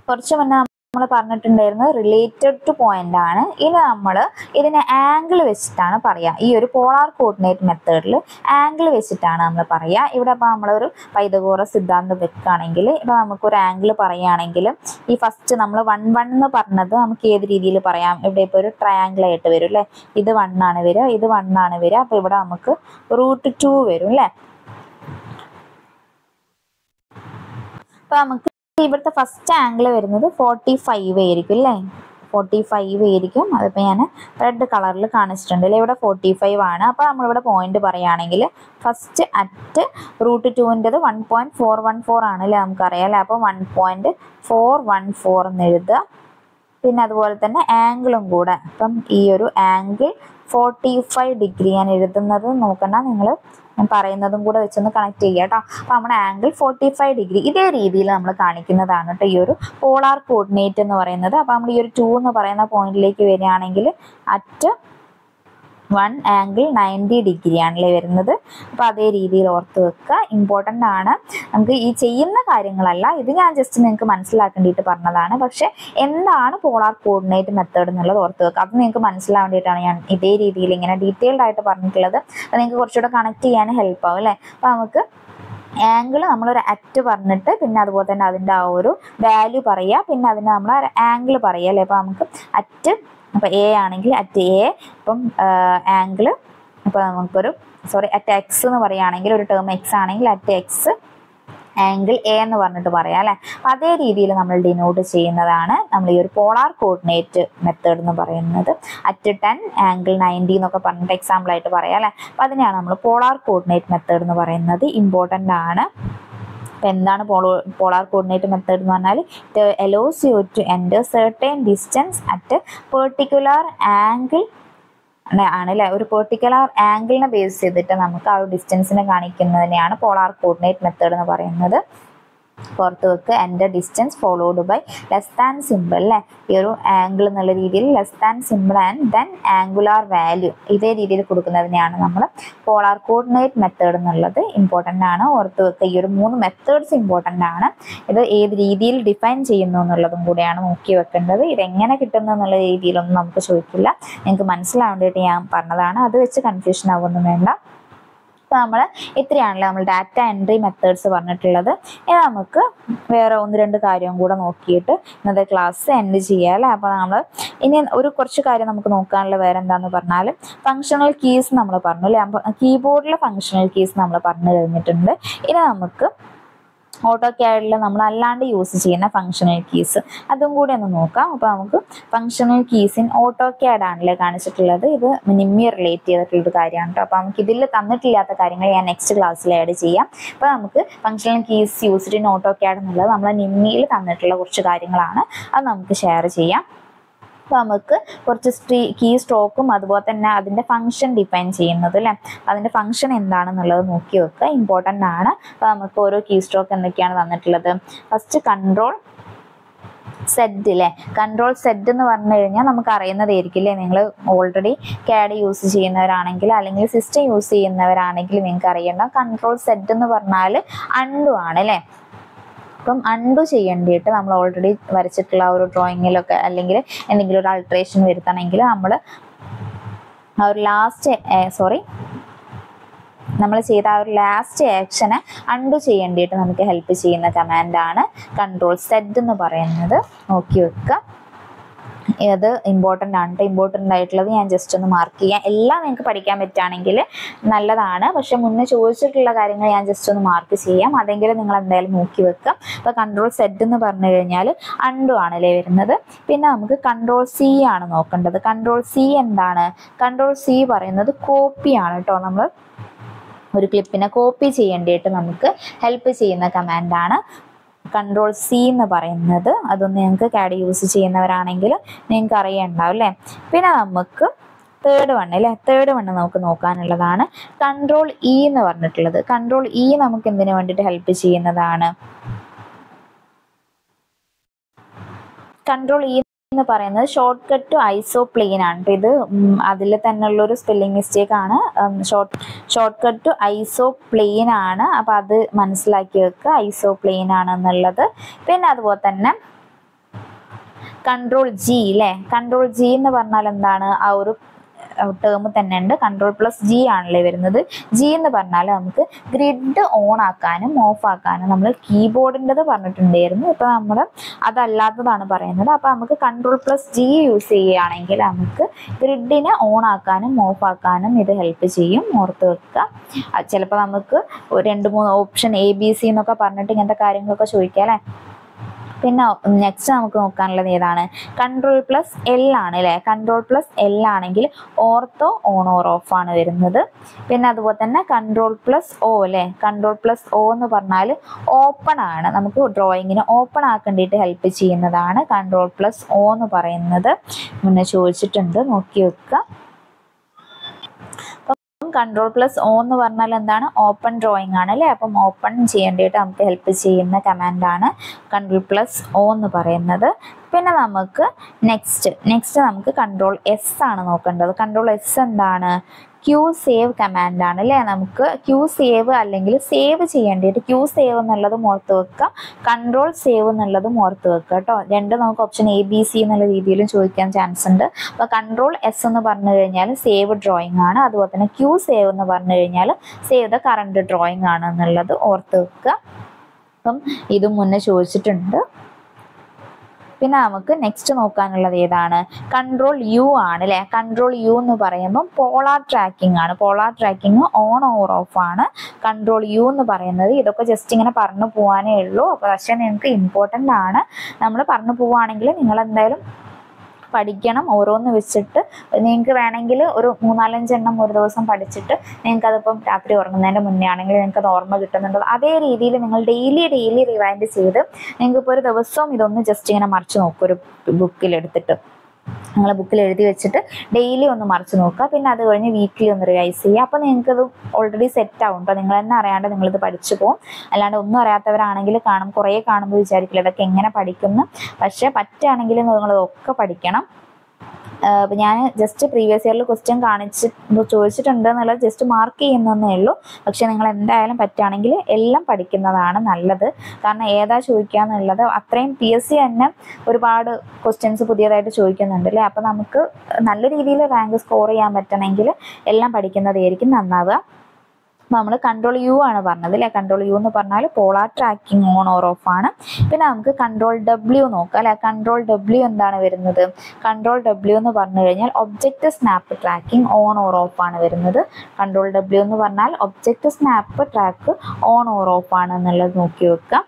കുറച്ച് മുന്നേ നമ്മൾ പറഞ്ഞിട്ടുണ്ടായിരുന്നത് റിലേറ്റഡ് ടു പോയിന്റ് ആണ്. ഇനി നമ്മൾ ഇതിനെ ആംഗിൾ വെച്ചിട്ടാണ് പറയുക. ഈ ഒരു പോളാർ കോർഡിനേറ്റ് മെത്തേഡിൽ ആംഗിൾ വെച്ചിട്ടാണ് നമ്മൾ പറയുക. ഇവിടെ അപ്പോൾ നമ്മളൊരു പൈതഗോറസ് സിദ്ധാന്തം വെക്കുകയാണെങ്കിൽ ഇപ്പോൾ നമുക്കൊരു ആംഗിൾ പറയുകയാണെങ്കിൽ ഈ ഫസ്റ്റ് നമ്മൾ 1 1 എന്ന് പറഞ്ഞത് നമുക്ക് ഏത് രീതിയിൽ പറയാം. ഇവിടെ ഇപ്പോൾ ഒരു ട്രയാംഗിൾ ആയിട്ട് വരും അല്ലേ. ഇത് 1 ആണ് വരിക, ഇത് 1 ആണ് വരിക. അപ്പോൾ ഇവിടെ നമുക്ക് √2 വരും അല്ലേ. അപ്പോൾ നമുക്ക് ഇവിടുത്തെ ഫസ്റ്റ് ആംഗിൾ വരുന്നത് 45 ആയിരിക്കും അല്ലേ, 45 ആയിരിക്കും. അതിപ്പോൾ ഞാൻ റെഡ് കളറിൽ കാണിച്ചിട്ടുണ്ട് അല്ലേ. ഇവിടെ 45 ആണ്. അപ്പോൾ നമ്മളിവിടെ പോയിന്റ് പറയുകയാണെങ്കിൽ ഫസ്റ്റ് അറ്റ് √2-ൻ്റെത് 1.414 ആണ് അല്ലേ, നമുക്കറിയാം അല്ലേ. അപ്പോൾ 1.414 എന്ന് എഴുതുക. പിന്നെ അതുപോലെ തന്നെ ആംഗിളും കൂടെ. അപ്പം ഈ ഒരു ആംഗിൾ 45 ഡിഗ്രി ഞാൻ എഴുതുന്നത് നോക്കണ്ട, നിങ്ങൾ ഞാൻ പറയുന്നതും കൂടെ വെച്ചൊന്ന് കണക്ട് ചെയ്യുക കേട്ടോ. അപ്പോൾ നമ്മുടെ ആംഗിൾ 45 ഡിഗ്രി ഇതേ രീതിയിൽ നമ്മൾ കാണിക്കുന്നതാണ് കേട്ടോ ഈ ഒരു പോളാർ കോർഡിനേറ്റ് എന്ന് പറയുന്നത്. അപ്പോൾ നമ്മൾ ഈ ഒരു 2 എന്ന് പറയുന്ന പോയിന്റിലേക്ക് വരികയാണെങ്കിൽ അറ്റ് 1 ആംഗിൾ 90 ഡിഗ്രി ആണല്ലേ വരുന്നത്. അപ്പോൾ അതേ രീതിയിൽ ഓർത്ത് വെക്കുക. ഇമ്പോർട്ടൻ്റ് ആണ്. നമുക്ക് ഈ ചെയ്യുന്ന കാര്യങ്ങളല്ല, ഇത് ഞാൻ ജസ്റ്റ് നിങ്ങൾക്ക് മനസ്സിലാക്കേണ്ടിയിട്ട് പറഞ്ഞതാണ്. പക്ഷേ എന്താണ് പോളാർ കോർഡിനേറ്റ് മെത്തേഡ് എന്നുള്ളത് ഓർത്ത് വെക്കുക. അത് നിങ്ങൾക്ക് മനസ്സിലാൻ വേണ്ടിയിട്ടാണ് ഞാൻ ഇതേ രീതിയിൽ ഇങ്ങനെ ഡീറ്റെയിൽഡ് ആയിട്ട് പറഞ്ഞിട്ടുള്ളത്. അത് നിങ്ങൾക്ക് കുറച്ചുകൂടെ കണക്ട് ചെയ്യാൻ ഹെൽപ്പ് ആവും അല്ലേ. അപ്പോൾ നമുക്ക് ആംഗിൾ നമ്മളൊരു അറ്റ് പറഞ്ഞിട്ട് പിന്നെ അതുപോലെ തന്നെ അതിൻ്റെ ആ ഒരു വാല്യൂ പറയുക, പിന്നെ അതിന് നമ്മൾ ആംഗിൾ പറയുക അല്ലേ. അപ്പോൾ നമുക്ക് അറ്റ് അപ്പോൾ എ ആണെങ്കിൽ അറ്റ് എ, ഇപ്പം ആംഗിൾ ഇപ്പോൾ നമുക്കൊരു അറ്റ് എക്സ് എന്ന് പറയുകയാണെങ്കിൽ ഒരു ടേം എക്സ് ആണെങ്കിൽ അറ്റ് എക്സ് ആംഗിൾ എ എന്ന് പറഞ്ഞിട്ട് പറയാം അല്ലേ. അപ്പം അതേ രീതിയിൽ നമ്മൾ ഡിനോട്ട് ചെയ്യുന്നതാണ് നമ്മൾ ഈ ഒരു പോളാർ കോർഡിനേറ്റ് മെത്തേഡ് എന്ന് പറയുന്നത്. അറ്റ് 10 ആംഗിൾ 90 എന്നൊക്കെ പറഞ്ഞിട്ട് എക്സാമ്പിൾ ആയിട്ട് പറയാം അല്ലേ. അപ്പം അതിനെയാണ് നമ്മൾ പോളാർ കോർഡിനേറ്റ് മെത്തേഡ് എന്ന് പറയുന്നത്. ഇമ്പോർട്ടൻ്റ് ആണ്. അപ്പം എന്താണ് പോളാർ കോർഡിനേറ്റ് മെത്തേഡ് എന്ന് പറഞ്ഞാൽ it allows you to enter certain distance at particular angle ആണല്ലേ. ഒരു പെർട്ടിക്കുലർ ആംഗിളിനെ ബേസ് ചെയ്തിട്ട് നമുക്ക് ആ ഒരു ഡിസ്റ്റൻസിനെ കാണിക്കുന്നതിനെയാണ് പോളാർ കോർഡിനേറ്റ് മെത്തേഡ് എന്ന് പറയുന്നത്. പുറത്ത് വെക്കുക enter distance followed by less than simple അല്ലേ. ഈ ഒരു ആംഗിൾ എന്നുള്ള രീതിയിൽ less than simple and then angular value ഇതേ രീതിയിൽ കൊടുക്കുന്നതിനെയാണ് നമ്മൾ പോളാർ കോർഡിനേറ്റ് മെത്തേഡ് എന്നുള്ളത്. ഇമ്പോർട്ടൻ്റ് ആണ്, ഓർത്ത് വെക്കുക. ഈ ഒരു 3 മെത്തേഡ്സ് ഇമ്പോർട്ടൻ്റ് ആണ്. ഇത് ഏത് രീതിയിൽ ഡിഫൈൻ ചെയ്യുന്നു എന്നുള്ളതും കൂടെയാണ് നോക്കി വെക്കേണ്ടത്. ഇതെങ്ങനെ കിട്ടുന്നു എന്നുള്ള രീതിയിലൊന്നും നമുക്ക് ചോദിക്കില്ല. നിങ്ങൾക്ക് മനസ്സിലാവേണ്ടിയിട്ട് ഞാൻ പറഞ്ഞതാണ്. അത് വെച്ച് കൺഫ്യൂഷൻ ആവുമൊന്നും വേണ്ട. അപ്പോൾ നമ്മൾ ഇത്രയാണല്ലോ നമ്മൾ ഡാറ്റ എൻട്രി മെത്തേഡ്സ് പറഞ്ഞിട്ടുള്ളത്. ഇനി നമുക്ക് വേറെ 1-2 കാര്യം കൂടെ നോക്കിയിട്ട് ഇന്നത്തെ ക്ലാസ് എൻഡ് ചെയ്യാം അല്ലേ. അപ്പോൾ നമ്മൾ ഇനി കുറച്ച് കാര്യം നമുക്ക് നോക്കാനുള്ള വേറെ എന്താണെന്ന് പറഞ്ഞാൽ ഫങ്ഷണൽ കീസ് നമ്മൾ പറഞ്ഞു അല്ലേ. അപ്പോൾ കീബോർഡിലെ ഫങ്ഷണൽ കീസ് നമ്മൾ പറഞ്ഞു കഴിഞ്ഞിട്ടുണ്ട്. ഇനി നമുക്ക് ഓട്ടോക്യാഡിൽ നമ്മൾ അല്ലാണ്ട് യൂസ് ചെയ്യുന്ന ഫങ്ഷണൽ കീസ് അതും കൂടി ഒന്ന് നോക്കാം. അപ്പോൾ നമുക്ക് ഫങ്ഷണൽ കീസ് ഇൻ ഓട്ടോക്യാഡ് ആണല്ലേ കാണിച്ചിട്ടുള്ളത്. ഇത് നിമ്മി റിലേറ്റ് ചെയ്തിട്ടുള്ളൊരു കാര്യമാണ് കേട്ടോ. അപ്പോൾ നമുക്ക് ഇതിൽ തന്നിട്ടില്ലാത്ത കാര്യങ്ങൾ ഞാൻ നെക്സ്റ്റ് ക്ലാസ്സിൽ ആഡ് ചെയ്യാം. അപ്പോൾ നമുക്ക് functional keys used in AutoCAD എന്നുള്ളത് നമ്മൾ നിമ്മിയിൽ തന്നിട്ടുള്ള കുറച്ച് കാര്യങ്ങളാണ്. അത് നമുക്ക് ഷെയർ ചെയ്യാം. അപ്പോൾ നമുക്ക് കുറച്ച് കീ സ്ട്രോക്കും അതുപോലെ തന്നെ അതിൻ്റെ ഫംഗ്ഷൻ ഡിഫൈൻ ചെയ്യുന്നത് അല്ലേ, അതിൻ്റെ ഫംഗ്ഷൻ എന്താണെന്നുള്ളത് നോക്കി വെക്കുക, ഇമ്പോർട്ടൻ്റ് ആണ്. അപ്പോൾ നമുക്ക് ഓരോ കീ സ്ട്രോക്ക് എന്തൊക്കെയാണ് തന്നിട്ടുള്ളത്. ഫസ്റ്റ് കൺട്രോൾ സെറ്റ് അല്ലേ. കൺട്രോൾ സെറ്റ് എന്ന് പറഞ്ഞു കഴിഞ്ഞാൽ നമുക്ക് അറിയുന്നതായിരിക്കും അല്ലേ. നിങ്ങൾ ഓൾറെഡി CAD യൂസ് ചെയ്യുന്നവരാണെങ്കിൽ അല്ലെങ്കിൽ സിസ്റ്റം യൂസ് ചെയ്യുന്നവരാണെങ്കിൽ നിങ്ങൾക്ക് അറിയണ്ട. കൺട്രോൾ സെറ്റ് എന്ന് പറഞ്ഞാൽ അൺഡു ആണ് അല്ലേ. അപ്പം അൺഡു ചെയ്യേണ്ടിയിട്ട് നമ്മൾ ഓൾറെഡി വരച്ചിട്ടുള്ള ഒരു ഡ്രോയിങ്ങിലൊക്കെ അല്ലെങ്കിൽ എന്തെങ്കിലും ഒരു അൾട്രേഷൻ വരുത്തണമെങ്കിൽ നമ്മൾ ആ ഒരു നമ്മൾ ചെയ്ത ആ ഒരു ലാസ്റ്റ് ആക്ഷനെ അൺഡു ചെയ്യേണ്ടിയിട്ട് നമുക്ക് ഹെൽപ്പ് ചെയ്യുന്ന കമാൻഡാണ് കൺട്രോൾ സെറ്റ് എന്ന് പറയുന്നത്. നോക്കി വെക്കുക. ഇത് ഇമ്പോർട്ടൻ്റ് ആണ്. ഇമ്പോർട്ടൻ്റ് ആയിട്ടുള്ളത് ഞാൻ ജസ്റ്റ് ഒന്ന് മാർക്ക് ചെയ്യാം. എല്ലാം നിങ്ങൾക്ക് പഠിക്കാൻ പറ്റുകയാണെങ്കിൽ നല്ലതാണ്. പക്ഷെ മുന്നേ ചോദിച്ചിട്ടുള്ള കാര്യങ്ങൾ ഞാൻ ജസ്റ്റ് ഒന്ന് മാർക്ക് ചെയ്യാം. അതെങ്കിലും നിങ്ങൾ എന്തായാലും നോക്കി വെക്കാം. അപ്പോൾ കൺട്രോൾ സെറ്റ് എന്ന് പറഞ്ഞു കഴിഞ്ഞാൽ അൺഡു ആണല്ലേ വരുന്നത്. പിന്നെ നമുക്ക് കൺട്രോൾ C ആണ് നോക്കേണ്ടത്. കൺട്രോൾ C എന്താണ്? കൺട്രോൾ C പറയുന്നത് കോപ്പിയാണ് കേട്ടോ. നമ്മൾ ഒരു ക്ലിപ്പിനെ കോപ്പി ചെയ്യേണ്ടിയിട്ട് നമുക്ക് ഹെൽപ്പ് ചെയ്യുന്ന കമാൻഡാണ് കൺട്രോൾ C എന്ന് പറയുന്നത്. അതൊന്ന് നിങ്ങൾക്ക് CAD യൂസ് ചെയ്യുന്നവരാണെങ്കിൽ നിങ്ങൾക്ക് അറിയണ്ടാവും അല്ലേ. പിന്നെ നമുക്ക് തേർഡ് വൺ നമുക്ക് നോക്കാനുള്ളതാണ് കൺട്രോൾ E എന്ന് പറഞ്ഞിട്ടുള്ളത്. കൺട്രോൾ E നമുക്ക് എന്തിനു വേണ്ടിയിട്ട് ഹെൽപ്പ് ചെയ്യുന്നതാണ്? കൺട്രോൾ E എന്ന് പറയുന്നത് ഷോർട്ട് കട്ട് ടു ഐസോപ്ലെയിൻ ആണ്. ഇത് അതിൽ തന്നെയുള്ളൊരു സ്പെല്ലിംഗ് മിസ്റ്റേക്ക് ആണ്. ഷോർട്ട് കട്ട് ടു ഐസോപ്ലെയിൻ ആണ്. അപ്പോൾ അത് മനസ്സിലാക്കി വെക്കുക, ഐസോപ്ലെയിൻ ആണെന്നുള്ളത്. പിന്നെ അതുപോലെ തന്നെ കൺട്രോൾ G അല്ലേ. കൺട്രോൾ G എന്ന് പറഞ്ഞാൽ എന്താണ്? ആ ഒരു ടേം തന്നെ ഉണ്ട്. കൺട്രോൾ +G ആണല്ലേ വരുന്നത്. G എന്ന് പറഞ്ഞാൽ നമുക്ക് ഗ്രിഡ് ഓൺ ആക്കാനും ഓഫ് ആക്കാനും നമ്മൾ കീബോർഡിൻ്റെത് പറഞ്ഞിട്ടുണ്ടായിരുന്നു. ഇപ്പോൾ നമ്മൾ അതല്ലാത്തതാണ് പറയുന്നത്. അപ്പോൾ നമുക്ക് കൺട്രോൾ +G യൂസ് ചെയ്യുകയാണെങ്കിൽ നമുക്ക് ഗ്രിഡിനെ ഓൺ ആക്കാനും ഓഫ് ആക്കാനും ഇത് ഹെൽപ്പ് ചെയ്യും. ഓർത്ത് വെക്കുക. ചിലപ്പോൾ നമുക്ക് 2-3 ഓപ്ഷൻ ABC എന്നൊക്കെ പറഞ്ഞിട്ട് ഇങ്ങനത്തെ കാര്യങ്ങളൊക്കെ ചോദിക്കാം അല്ലേ. പിന്നെ നെക്സ്റ്റ് നമുക്ക് നോക്കാനുള്ളത് ഏതാണ്? കൺട്രോൾ +L ആണ് അല്ലേ. കൺട്രോൾ +L ആണെങ്കിൽ ഓർത്തോ ഓൺ ഓർ ഓഫ് ആണ് വരുന്നത്. പിന്നെ അതുപോലെ തന്നെ കൺട്രോൾ +O അല്ലേ. കൺട്രോൾ +O എന്ന് പറഞ്ഞാൽ ഓപ്പൺ ആണ്. നമുക്ക് ഡ്രോയിങ്ങിന് ഓപ്പൺ ആക്കേണ്ടിയിട്ട് ഹെൽപ്പ് ചെയ്യുന്നതാണ് കൺട്രോൾ +O എന്ന് പറയുന്നത്. മുന്നേ ചോദിച്ചിട്ടുണ്ട്, നോക്കി വെക്കുക. കൺട്രോൾ +O എന്ന് പറഞ്ഞാൽ എന്താണ്? ഓപ്പൺ ഡ്രോയിങ് ആണ് അല്ലേ. അപ്പം ഓപ്പൺ ചെയ്യേണ്ടിയിട്ട് നമുക്ക് ഹെൽപ്പ് ചെയ്യുന്ന കമാൻഡാണ് കൺട്രോൾ +O എന്ന് പറയുന്നത്. പിന്നെ നമുക്ക് നെക്സ്റ്റ് നമുക്ക് കൺട്രോൾ S ആണ് നോക്കേണ്ടത്. കൺട്രോൾ S എന്താണ്? ക്യൂ സേവ് കമാൻഡ് ആണ് അല്ലേ. നമുക്ക് ക്യൂ സേവ് അല്ലെങ്കിൽ സേവ് ചെയ്യേണ്ടിയിട്ട് ക്യൂ സേവ് എന്നുള്ളതും ഓർത്ത് വെക്കുക, കൺട്രോൾ സേവ് എന്നുള്ളതും ഓർത്ത് വെക്കുക കേട്ടോ. നമുക്ക് ഓപ്ഷൻ ABC എന്നുള്ള രീതിയിലും ചോദിക്കാൻ ചാൻസ് ഉണ്ട്. അപ്പോൾ കൺട്രോൾ S എന്ന് പറഞ്ഞു കഴിഞ്ഞാൽ സേവ് ഡ്രോയിങ് ആണ്. അതുപോലെ തന്നെ ക്യൂ സേവ് എന്ന് പറഞ്ഞു കഴിഞ്ഞാൽ സേവ് ദ കറണ്ട് ഡ്രോയിങ് ആണ് എന്നുള്ളത് ഓർത്ത് വെക്കുക. അപ്പം ഇതും മുന്നേ ചോദിച്ചിട്ടുണ്ട്. പിന്നെ നമുക്ക് നെക്സ്റ്റ് നോക്കാനുള്ളത് ഏതാണ്? കൺട്രോൾ U ആണ് അല്ലേ. കൺട്രോൾ U എന്ന് പറയുമ്പം പോളാർ ട്രാക്കിംഗ് ആണ്. Polar tracking on or of ആണ് കൺട്രോൾ U എന്ന് പറയുന്നത്. ഇതൊക്കെ ജസ്റ്റ് ഇങ്ങനെ പറഞ്ഞു പോകാനേ ഉള്ളൂ. അപ്പോൾ പക്ഷേ നിങ്ങൾക്ക് ഇമ്പോർട്ടൻ്റ് ആണ്. നമ്മൾ പറഞ്ഞു പോവുകയാണെങ്കിൽ നിങ്ങൾ എന്തായാലും പഠിക്കണം. ഓരോന്ന് വെച്ചിട്ട് നിങ്ങൾക്ക് വേണമെങ്കിൽ ഒരു 3-4 എണ്ണം ഒരു ദിവസം പഠിച്ചിട്ട് നിങ്ങൾക്കതിപ്പം രാത്രി ഉറങ്ങുന്നതിൻ്റെ മുന്നേ ആണെങ്കിൽ നിങ്ങൾക്കത് ഓർമ്മ കിട്ടുന്നുണ്ട്. അതേ രീതിയിൽ നിങ്ങൾ ഡെയിലി റിവൈൻഡ് ചെയ്ത് നിങ്ങൾക്കിപ്പോൾ ഒരു ദിവസവും ഇതൊന്ന് ജസ്റ്റ് ഇങ്ങനെ മറിച്ച് നോക്കും. ഒരു ബുക്കിലെടുത്തിട്ട് നിങ്ങൾ ബുക്കിൽ എഴുതി വെച്ചിട്ട് ഡെയിലി ഒന്ന് മറിച്ച് നോക്കുക. പിന്നെ അത് കഴിഞ്ഞ് വീക്കിലി ഒന്ന് റിവൈസ് ചെയ്യുക. അപ്പോൾ നിങ്ങൾക്കത് ഓൾറെഡി സെറ്റ് ആവും കേട്ടോ. നിങ്ങൾ തന്നെ അറിയാണ്ട് നിങ്ങളിത് പഠിച്ചു പോകും. അല്ലാണ്ട് ഒന്നും അറിയാത്തവരാണെങ്കിൽ കുറേ കാണുമ്പോൾ വിചാരിക്കില്ല ഇതൊക്കെ എങ്ങനെ പഠിക്കുന്നു. പക്ഷേ പറ്റുകയാണെങ്കിൽ നിങ്ങളതൊക്കെ പഠിക്കണം. ഞാൻ ജസ്റ്റ് പ്രീവിയസ് ഇയറിൽ ക്വസ്റ്റ്യൻ ചോദിച്ചിട്ടുണ്ട് എന്നുള്ളത് ജസ്റ്റ് മാർക്ക് ചെയ്യുന്നതേ ഉള്ളൂ. പക്ഷെ നിങ്ങൾ എന്തായാലും പറ്റുകയാണെങ്കിൽ എല്ലാം പഠിക്കുന്നതാണ് നല്ലത്. കാരണം ഏതാ ചോദിക്കുക എന്നുള്ളത് അത്രയും PSC തന്നെ ഒരുപാട് ക്വസ്റ്റ്യൻസ് പുതിയതായിട്ട് ചോദിക്കുന്നുണ്ട് അല്ലേ. അപ്പോൾ നമുക്ക് നല്ല രീതിയിൽ റാങ്ക് സ്കോർ ചെയ്യാൻ പറ്റണമെങ്കിൽ എല്ലാം പഠിക്കുന്നതായിരിക്കും നന്നാവുക. നമ്മൾ കൺട്രോൾ യു ആണ് പറഞ്ഞത് അല്ലെ. കൺട്രോൾ യു എന്ന് പറഞ്ഞാൽ polar tracking on or of ആണ്. പിന്നെ നമുക്ക് കൺട്രോൾ ഡബ്ല്യു നോക്കാം അല്ലെ. കൺട്രോൾ ഡബ്ല്യു എന്താണ് വരുന്നത്? കൺട്രോൾ ഡബ്ല്യു എന്ന് പറഞ്ഞു കഴിഞ്ഞാൽ object snap tracking on or of ആണ് വരുന്നത്. കൺട്രോൾ ഡബ്ല്യു എന്ന് പറഞ്ഞാൽ object snap track on or of ആണ് എന്നുള്ളത് നോക്കി വെക്കാം.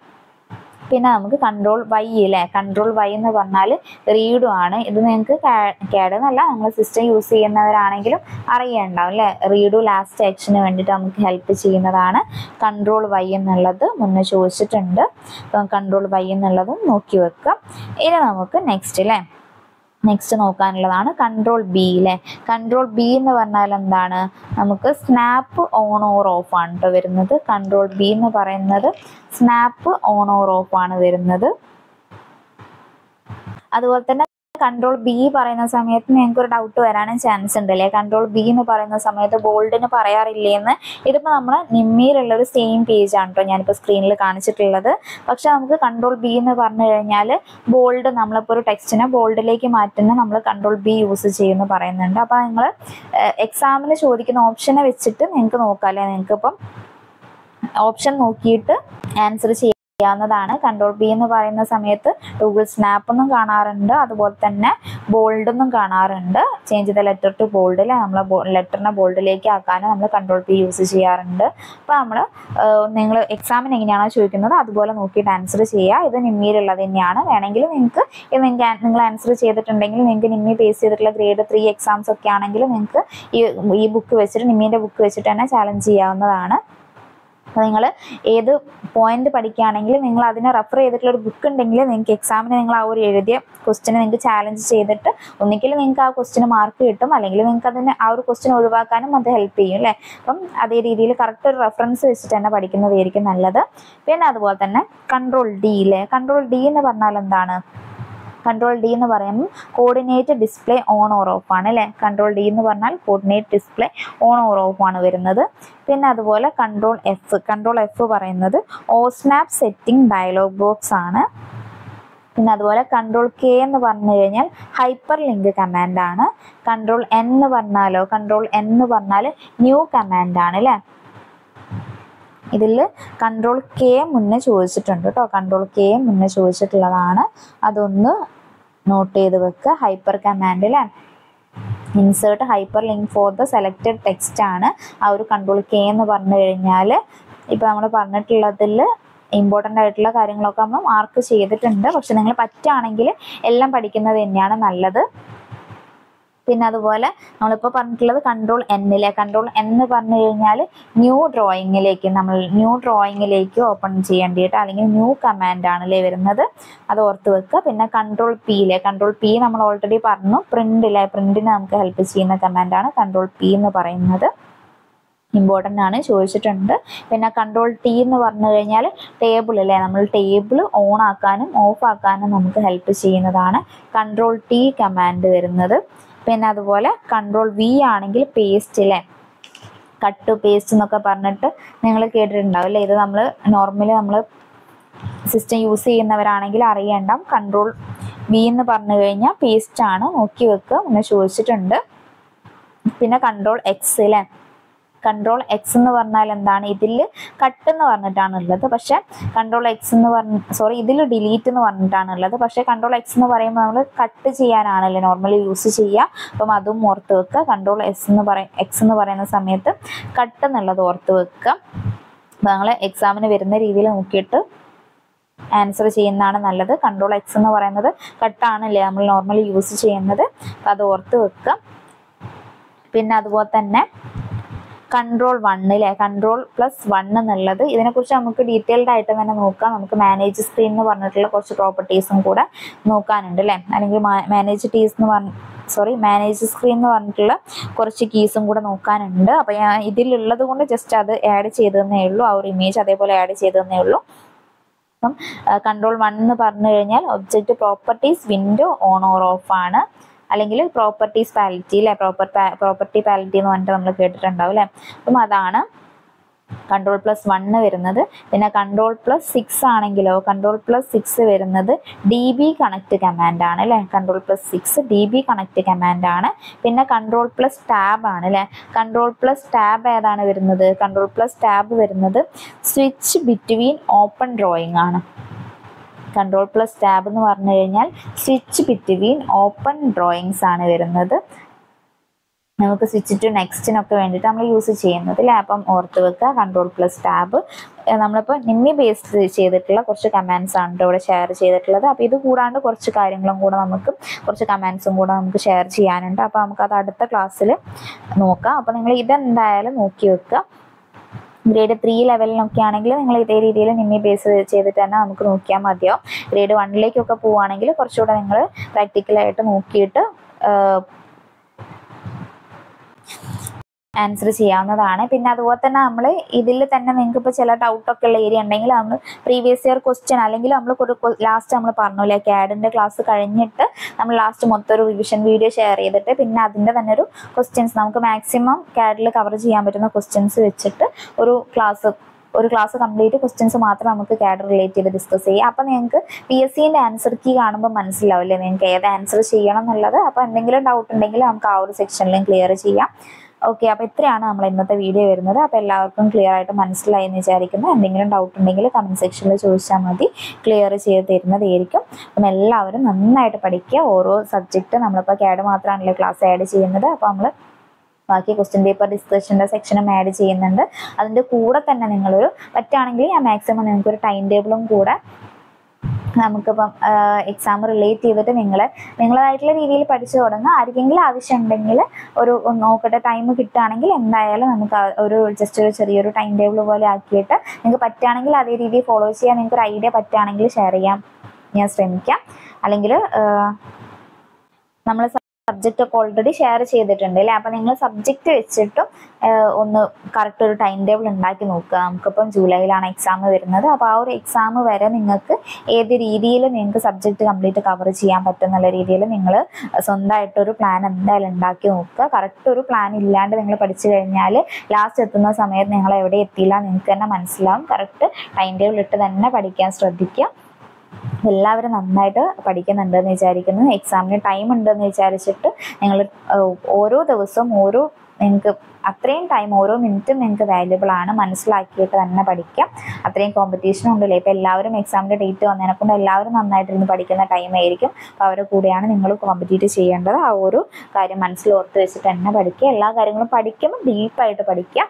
പിന്നെ നമുക്ക് കൺട്രോൾ വൈ അല്ലേ. കൺട്രോൾ വൈ എന്ന് പറഞ്ഞാൽ റീഡും ആണ്. ഇത് നിങ്ങൾക്ക് CAD എന്നല്ല, നമ്മൾ സിസ്റ്റം യൂസ് ചെയ്യുന്നവരാണെങ്കിലും അറിയണ്ടാവും അല്ലേ. റീഡു ലാസ്റ്റ് ആക്ഷന് വേണ്ടിയിട്ട് നമുക്ക് ഹെൽപ്പ് ചെയ്യുന്നതാണ് കൺട്രോൾ വൈ എന്നുള്ളത്. മുന്നേ ചോദിച്ചിട്ടുണ്ട്. അപ്പം കൺട്രോൾ വൈ എന്നുള്ളതും നോക്കി വെക്കാം. ഇനി നമുക്ക് നെക്സ്റ്റ് അല്ലേ, നെക്സ്റ്റ് നോക്കാനുള്ളതാണ് കൺട്രോൾ ബി അല്ലേ. കൺട്രോൾ ബി എന്ന് പറഞ്ഞാൽ എന്താണ്? നമുക്ക് സ്നാപ്പ് ഓൺ ഓർ ഓഫ് ആണ് കേട്ടോ വരുന്നത്. കൺട്രോൾ ബി എന്ന് പറയുന്നത് സ്നാപ്പ് ഓൺ ഓർ ഓഫ് ആണ് വരുന്നത്. അതുപോലെ തന്നെ കൺട്രോൾ ബി പറയുന്ന സമയത്ത് നിങ്ങൾക്ക് ഒരു ഡൗട്ട് വരാനും ചാൻസ് ഉണ്ട് അല്ലേ. കൺട്രോൾ ബി എന്ന് പറയുന്ന സമയത്ത് ബോൾഡിന് പറയാറില്ലേന്ന്. ഇതിപ്പോൾ നമ്മൾ നിമ്മിയിലുള്ള ഒരു സെയിം പേജ് ആണ് കേട്ടോ ഞാനിപ്പോൾ സ്ക്രീനിൽ കാണിച്ചിട്ടുള്ളത്. പക്ഷെ നമുക്ക് കൺട്രോൾ ബി എന്ന് പറഞ്ഞു കഴിഞ്ഞാൽ ബോൾഡ്, നമ്മളിപ്പോൾ ഒരു ടെക്സ്റ്റിനെ ബോൾഡിലേക്ക് മാറ്റുന്ന നമ്മൾ കൺട്രോൾ ബി യൂസ് ചെയ്യുമെന്ന് പറയുന്നുണ്ട്. അപ്പോൾ നിങ്ങൾ എക്സാമിന് ചോദിക്കുന്ന ഓപ്ഷനെ വെച്ചിട്ട് നിങ്ങൾക്ക് നോക്കാം അല്ലേ. നിങ്ങൾക്കിപ്പം ഓപ്ഷൻ നോക്കിയിട്ട് ആൻസർ ചെയ്യാവുന്നതാണ്. കൺട്രോൾ ബി എന്ന് പറയുന്ന സമയത്ത് ഗൂഗിൾ സ്നാപ്പ് എന്നും കാണാറുണ്ട്, അതുപോലെ തന്നെ ബോൾഡ് എന്നും കാണാറുണ്ട്. Change the letter to bold അല്ലെ. നമ്മൾ ലെറ്ററിനെ ബോൾഡിലേക്ക് ആക്കാനും നമ്മൾ കൺട്രോൾ ബി യൂസ് ചെയ്യാറുണ്ട്. അപ്പോൾ നമ്മൾ നിങ്ങൾ എക്സാമിന് എങ്ങനെയാണോ ചോദിക്കുന്നത് അതുപോലെ നോക്കിയിട്ട് ആൻസർ ചെയ്യുക. ഇത് നിമ്മിയിലുള്ളത് തന്നെയാണ്. വേണമെങ്കിൽ നിങ്ങൾക്ക് നിങ്ങൾ ആൻസർ ചെയ്തിട്ടുണ്ടെങ്കിൽ നിങ്ങൾക്ക് നിമ്മി ബേസ് ചെയ്തിട്ടുള്ള ഗ്രേഡ് 3 എക്സാംസ് ഒക്കെ ആണെങ്കിൽ നിങ്ങൾക്ക് ഈ ബുക്ക് വെച്ചിട്ട്, നിമ്മീൻ്റെ ബുക്ക് വെച്ചിട്ട് തന്നെ ചാലഞ്ച് ചെയ്യാവുന്നതാണ്. അപ്പോൾ നിങ്ങൾ ഏത് പോയിന്റ് പഠിക്കുകയാണെങ്കിൽ നിങ്ങൾ അതിനെ റെഫർ ചെയ്തിട്ടുള്ള ഒരു ബുക്ക് ഉണ്ടെങ്കിൽ നിങ്ങൾക്ക് എക്സാമിന് നിങ്ങൾ ആ ഒരു എഴുതിയ ക്വസ്റ്റിനെ നിങ്ങൾക്ക് ചാലഞ്ച് ചെയ്തിട്ട് ഒന്നിക്കൽ നിങ്ങൾക്ക് ആ ക്വസ്റ്റിന് മാർക്ക് കിട്ടും, അല്ലെങ്കിൽ നിങ്ങൾക്ക് അതിന് ആ ഒരു ക്വസ്റ്റിൻ ഒഴിവാക്കാനും അത് ഹെൽപ്പ് ചെയ്യും അല്ലേ. അപ്പം അതേ രീതിയിൽ കറക്റ്റ് ഒരു റെഫറൻസ് വെച്ചിട്ട് തന്നെ പഠിക്കുന്നതായിരിക്കും നല്ലത്. പിന്നെ അതുപോലെ തന്നെ കൺട്രോൾ ഡി അല്ലേ. കൺട്രോൾ ഡി എന്ന് പറഞ്ഞാൽ എന്താണ്? കൺട്രോൾ ഡി എന്ന് പറയുമ്പോൾ coordinate display on or of ആണ് അല്ലേ. കൺട്രോൾ ഡി എന്ന് പറഞ്ഞാൽ coordinate display on or of ആണ് വരുന്നത്. പിന്നെ അതുപോലെ കൺട്രോൾ എഫ് പറയുന്നത് ഓസ്നാപ്പ് സെറ്റിംഗ് ഡയലോഗ് ബോക്സ് ആണ്. പിന്നെ അതുപോലെ കൺട്രോൾ കെ എന്ന് പറഞ്ഞു കഴിഞ്ഞാൽ ഹൈപ്പർ ലിങ്ക് കമാൻഡ് ആണ്. കൺട്രോൾ എൻ എന്ന് പറഞ്ഞാൽ ന്യൂ കമാൻഡ് ആണ് അല്ലേ. ഇതിൽ കൺട്രോൾ കെ മുന്നേ ചോദിച്ചിട്ടുണ്ട് കേട്ടോ. കൺട്രോൾ കെ മുന്നേ ചോദിച്ചിട്ടുള്ളതാണ്, അതൊന്ന് നോട്ട് ചെയ്ത് വെക്കുക. ഹൈപ്പർ കമാൻഡ് അല്ലേ. Insert hyper link for the selected text ആണ് ആ ഒരു കൺട്രോൾ കെ എന്ന് പറഞ്ഞു കഴിഞ്ഞാൽ. ഇപ്പം നമ്മൾ പറഞ്ഞിട്ടുള്ളതിൽ ഇമ്പോർട്ടൻ്റ് ആയിട്ടുള്ള കാര്യങ്ങളൊക്കെ നമ്മൾ മാർക്ക് ചെയ്തിട്ടുണ്ട്. പക്ഷെ നിങ്ങൾ പറ്റുകയാണെങ്കിൽ എല്ലാം പഠിക്കുന്നത് തന്നെയാണ് നല്ലത്. പിന്നെ അതുപോലെ നമ്മളിപ്പോൾ പറഞ്ഞിട്ടുള്ളത് കൺട്രോൾ എന്നിലെ. കൺട്രോൾ എന്ന് പറഞ്ഞു കഴിഞ്ഞാൽ ന്യൂ ഡ്രോയിങ്ങിലേക്ക് ഓപ്പൺ ചെയ്യേണ്ടിയിട്ട്, അല്ലെങ്കിൽ ന്യൂ കമാൻഡ് ആണല്ലേ വരുന്നത്, അത് ഓർത്ത് വെക്കുക. പിന്നെ കൺട്രോൾ പി നമ്മൾ ഓൾറെഡി പറഞ്ഞു. പ്രിന്റിനെ നമുക്ക് ഹെൽപ്പ് ചെയ്യുന്ന കമാൻഡാണ് കൺട്രോൾ പി എന്ന് പറയുന്നത്. ഇമ്പോർട്ടൻ്റ് ആണ്, ചോദിച്ചിട്ടുണ്ട്. പിന്നെ കൺട്രോൾ ടി എന്ന് പറഞ്ഞു കഴിഞ്ഞാൽ ടേബിൾ അല്ലേ. നമ്മൾ ടേബിൾ ഓൺ ആക്കാനും ഓഫ് ആക്കാനും നമുക്ക് ഹെൽപ്പ് ചെയ്യുന്നതാണ് കൺട്രോൾ ടി കമാൻഡ് വരുന്നത്. പിന്നെ അതുപോലെ കൺട്രോൾ വി ആണെങ്കിൽ പേസ്റ്റ് അല്ലേ. കട്ട് പേസ്റ്റ് എന്നൊക്കെ പറഞ്ഞിട്ട് നിങ്ങൾ കേട്ടിട്ടുണ്ടാവും അല്ലേ. ഇത് നമ്മൾ നോർമലി സിസ്റ്റം യൂസ് ചെയ്യുന്നവരാണെങ്കിൽ അറിയണ്ടാവും. കൺട്രോൾ വി എന്ന് പറഞ്ഞു കഴിഞ്ഞാൽ പേസ്റ്റ് ആണ്, നോക്കി വെക്കുക, മുന്നേ ചോദിച്ചിട്ടുണ്ട്. പിന്നെ കൺട്രോൾ എക്സ് അല്ലേ. കൺട്രോൾ എക്സ് എന്ന് പറഞ്ഞാൽ എന്താണ്? ഇതിൽ കട്ട് എന്ന് പറഞ്ഞിട്ടാണ് ഉള്ളത്, പക്ഷെ കൺട്രോൾ എക്സ് എന്ന് ഇതിൽ ഡിലീറ്റ് എന്ന് പറഞ്ഞിട്ടാണ് ഉള്ളത്. പക്ഷേ കൺട്രോൾ എക്സ് എന്ന് പറയുമ്പോൾ നമ്മൾ കട്ട് ചെയ്യാനാണല്ലോ നോർമലി യൂസ് ചെയ്യുക. അപ്പം അതും ഓർത്ത് വെക്കുക. കൺട്രോൾ എക്സ് എന്ന് പറയുന്ന സമയത്ത് കട്ട് എന്നുള്ളത് ഓർത്ത് വെക്കുക. അപ്പോൾ നിങ്ങൾ എക്സാമിന് വരുന്ന രീതിയിൽ നോക്കിയിട്ട് ആൻസർ ചെയ്യുന്നതാണ് നല്ലത്. കൺട്രോൾ എക്സ് എന്ന് പറയുന്നത് കട്ടാണല്ലേ നമ്മൾ നോർമലി യൂസ് ചെയ്യുന്നത്, അപ്പോൾ അത് ഓർത്ത് വെക്കുക. പിന്നെ അതുപോലെ തന്നെ കൺട്രോൾ 1 അല്ലേ. കൺട്രോൾ +1 എന്നുള്ളത്, ഇതിനെക്കുറിച്ച് നമുക്ക് ഡീറ്റെയിൽഡ് ആയിട്ട് തന്നെ നോക്കാം. നമുക്ക് മാനേജ് സ്ക്രീൻ എന്ന് പറഞ്ഞിട്ടുള്ള കുറച്ച് പ്രോപ്പർട്ടീസും കൂടെ നോക്കാനുണ്ട് അല്ലേ. അല്ലെങ്കിൽ മാനേജ് സ്ക്രീൻ എന്ന് പറഞ്ഞിട്ടുള്ള കുറച്ച് കീസും കൂടെ നോക്കാനുണ്ട്. അപ്പോൾ ഇതിലുള്ളത് കൊണ്ട് ജസ്റ്റ് അത് ആഡ് ചെയ്തതന്നേ ഉള്ളൂ, ആ ഒരു ഇമേജ് അതേപോലെ ആഡ് ചെയ്തതന്നേ ഉള്ളൂ. അപ്പം കൺട്രോൾ 1 എന്ന് പറഞ്ഞു കഴിഞ്ഞാൽ object properties window on or of ആണ്, അല്ലെങ്കിൽ പ്രോപ്പർട്ടീസ് പാലറ്റി അല്ലേ. പ്രോപ്പർട്ടി പാലറ്റി എന്ന് പറഞ്ഞിട്ട് നമ്മൾ കേട്ടിട്ടുണ്ടാവും അല്ലേ. അപ്പം അതാണ്. Ctrl+1 വരുന്നത്. പിന്നെ Ctrl+6 ആണെങ്കിലോ Ctrl+6 വരുന്നത് db connect കമാൻഡ് ആണ് അല്ലേ. Ctrl+6 db connect കമാൻഡ് ആണ്. പിന്നെ Ctrl+tab ആണ് അല്ലേ. Ctrl+tab ഏതാണ് വരുന്നത്? Ctrl+tab വരുന്നത് സ്വിച്ച് ബിറ്റ്വീൻ ഓപ്പൺ ഡ്രോയിങ് ആണ്. Ctrl+tab എന്ന് പറഞ്ഞു കഴിഞ്ഞാൽ സ്വിച്ച് ബിറ്റ്വീൻ ഓപ്പൺ ഡ്രോയിങ്സ് ആണ് വരുന്നത്. നമുക്ക് സ്വിച്ച് ടു നെക്സ്റ്റിനൊക്കെ വേണ്ടിയിട്ട് നമ്മൾ യൂസ് ചെയ്യുന്നത് അല്ലേ. അപ്പം ഓർത്ത് വെക്കുക Ctrl+tab. നമ്മളിപ്പോൾ നിമ്മി ബേസ് ചെയ്തിട്ടുള്ള കുറച്ച് കമാൻഡ്സ് ആണ് ഇവിടെ ഷെയർ ചെയ്തിട്ടുള്ളത്. അപ്പോൾ ഇത് കൂടാണ്ട് കുറച്ച് കാര്യങ്ങളും കൂടെ നമുക്ക് കുറച്ച് കമാൻഡ്സും കൂടെ നമുക്ക് ഷെയർ ചെയ്യാനുണ്ട്. അപ്പോൾ നമുക്കത് അടുത്ത ക്ലാസ്സിൽ നോക്കാം. അപ്പോൾ നിങ്ങൾ ഇതെന്തായാലും നോക്കി വെക്കുക. ഗ്രേഡ് 3 ലെവലിനൊക്കെ ആണെങ്കിൽ നിങ്ങൾ ഇതേ രീതിയിൽ നിമ്മി ബേസ് ചെയ്തിട്ട് തന്നെ നമുക്ക് നോക്കിയാൽ മതിയാവും. ഗ്രേഡ് 1ലേക്കൊക്കെ പോവുകയാണെങ്കിൽ കുറച്ചുകൂടെ നിങ്ങൾ പ്രാക്ടിക്കലായിട്ട് നോക്കിയിട്ട് ആൻസർ ചെയ്യാവുന്നതാണ്. പിന്നെ അതുപോലെ തന്നെ നമ്മൾ ഇതിൽ തന്നെ നിങ്ങൾക്ക് ഇപ്പോൾ ചില ഡൗട്ടൊക്കെ ഉള്ള ഏരിയ ഉണ്ടെങ്കിൽ നമ്മൾ പ്രീവിയസ് ഇയർ ക്വസ്റ്റ്യൻ അല്ലെങ്കിൽ നമ്മൾ ലാസ്റ്റ് നമ്മൾ പറഞ്ഞില്ലേ CADന്റെ ക്ലാസ് കഴിഞ്ഞിട്ട് നമ്മൾ ലാസ്റ്റ് മൊത്തം ഒരു റിവിഷൻ വീഡിയോ ഷെയർ ചെയ്തിട്ട് പിന്നെ അതിൻ്റെ തന്നെ ഒരു ക്വസ്റ്റ്യൻസ് നമുക്ക് മാക്സിമം CADൽ കവർ ചെയ്യാൻ പറ്റുന്ന ക്വസ്റ്റ്യൻസ് വെച്ചിട്ട് ഒരു ക്ലാസ് കംപ്ലീറ്റ് ക്വസ്റ്റ്യൻസ് മാത്രം നമുക്ക് CAD റിലേറ്റ് ചെയ്ത് ഡിസ്കസ് ചെയ്യാം. അപ്പോൾ നിങ്ങൾക്ക് PSCന്റെ ആൻസർ കീ കാണുമ്പോൾ മനസ്സിലാവില്ലേ നിങ്ങൾക്ക് ഏത് ആൻസർ ചെയ്യണം എന്നുള്ളത്. അപ്പോൾ എന്തെങ്കിലും ഡൗട്ട് ഉണ്ടെങ്കിൽ നമുക്ക് ആ ഒരു സെക്ഷനിലും ക്ലിയർ ചെയ്യാം. ഓക്കെ, അപ്പോൾ ഇത്രയാണ് നമ്മൾ ഇന്നത്തെ വീഡിയോ വരുന്നത്. അപ്പോൾ എല്ലാവർക്കും ക്ലിയർ ആയിട്ട് മനസ്സിലായി എന്ന് വിചാരിക്കുന്നു. എന്തെങ്കിലും ഡൗട്ട് ഉണ്ടെങ്കിൽ കമൻറ്റ് സെക്ഷനിൽ ചോദിച്ചാൽ മതി, ക്ലിയർ ചെയ്ത് തരുന്നതായിരിക്കും. അപ്പം എല്ലാവരും നന്നായിട്ട് പഠിക്കുക. ഓരോ സബ്ജക്റ്റ് നമ്മളിപ്പോൾ CAD മാത്രമാണല്ലോ ക്ലാസ് ആഡ് ചെയ്യുന്നത്. അപ്പോൾ നമ്മൾ ബാക്കി ക്വസ്റ്റ്യൻ പേപ്പർ ഡിസ്കഷൻ്റെ സെക്ഷനും ആഡ് ചെയ്യുന്നുണ്ട്. അതിൻ്റെ കൂടെ തന്നെ നിങ്ങളൊരു പറ്റുകയാണെങ്കിൽ ഞാൻ മാക്സിമം നിങ്ങൾക്കൊരു ടൈം ടേബിളും കൂടെ നമുക്കിപ്പം എക്സാം റിലേറ്റ് ചെയ്തിട്ട് നിങ്ങളതായിട്ടുള്ള രീതിയിൽ പഠിച്ചു തുടങ്ങുക. ആർക്കെങ്കിലും ആവശ്യം ഉണ്ടെങ്കിൽ ഒരു നോക്കട്ടെ ടൈം കിട്ടുകയാണെങ്കിൽ എന്തായാലും നമുക്ക് ഒരു ജസ്റ്റ് ഒരു ചെറിയൊരു ടൈം ടേബിൾ പോലെ ആക്കിയിട്ട് നിങ്ങൾക്ക് പറ്റുകയാണെങ്കിൽ അതേ രീതിയിൽ ഫോളോ ചെയ്യാൻ നിങ്ങൾക്ക് ഒരു ഐഡിയ പറ്റുകയാണെങ്കിൽ ഷെയർ ചെയ്യാൻ ഞാൻ ശ്രമിക്കാം. അല്ലെങ്കിൽ നമ്മൾ സബ്ജക്റ്റ് ഒക്കെ ഓൾറെഡി ഷെയർ ചെയ്തിട്ടുണ്ട് അല്ലേ. അപ്പം നിങ്ങൾ സബ്ജക്റ്റ് വെച്ചിട്ടും ഒന്ന് കറക്റ്റ് ഒരു ടൈം ടേബിൾ ഉണ്ടാക്കി നോക്കുക. നമുക്കിപ്പം ജൂലൈയിലാണ് എക്സാം വരുന്നത്. അപ്പോൾ ആ ഒരു എക്സാം വരെ നിങ്ങൾക്ക് ഏത് രീതിയിൽ നിങ്ങൾക്ക് സബ്ജക്റ്റ് കംപ്ലീറ്റ് കവർ ചെയ്യാൻ പറ്റുന്നുള്ള രീതിയിൽ നിങ്ങൾ സ്വന്തമായിട്ടൊരു പ്ലാൻ എന്തായാലും ഉണ്ടാക്കി നോക്കുക. കറക്റ്റ് ഒരു പ്ലാൻ ഇല്ലാണ്ട് നിങ്ങൾ പഠിച്ചു കഴിഞ്ഞാൽ ലാസ്റ്റ് എത്തുന്ന സമയത്ത് നിങ്ങൾ എവിടെ എത്തിയില്ല നിങ്ങൾക്ക് തന്നെ മനസ്സിലാവും. കറക്റ്റ് ടൈം ടേബിൾ ഇട്ട് തന്നെ പഠിക്കാൻ ശ്രദ്ധിക്കുക. എല്ലാവരും നന്നായിട്ട് പഠിക്കുന്നുണ്ടെന്ന് വിചാരിക്കുന്നു. എക്സാമിന് ടൈം ഉണ്ടെന്ന് വിചാരിച്ചിട്ട് നിങ്ങൾ ഓരോ ദിവസവും നിങ്ങൾക്ക് അത്രയും ടൈം ഓരോ മിനിറ്റും നിങ്ങൾക്ക് വാല്യുബിൾ ആണ്, മനസ്സിലാക്കിയിട്ട് തന്നെ പഠിക്കാം. അത്രയും കോമ്പറ്റീഷനും ഉണ്ടല്ലേ. ഇപ്പോൾ എല്ലാവരും എക്സാമിൻ്റെ ഡേറ്റ് വന്നതിനെ കൊണ്ട് എല്ലാവരും നന്നായിട്ടിരുന്ന് പഠിക്കുന്ന ടൈമായിരിക്കും. അപ്പോൾ അവരുടെ കൂടെയാണ് നിങ്ങൾ കോമ്പറ്റീറ്റ് ചെയ്യേണ്ടത്. ആ ഒരു കാര്യം മനസ്സിലോർത്ത് വെച്ചിട്ട് തന്നെ പഠിക്കുക. എല്ലാ കാര്യങ്ങളും പഠിക്കുമ്പോൾ ഡീപ്പായിട്ട് പഠിക്കുക.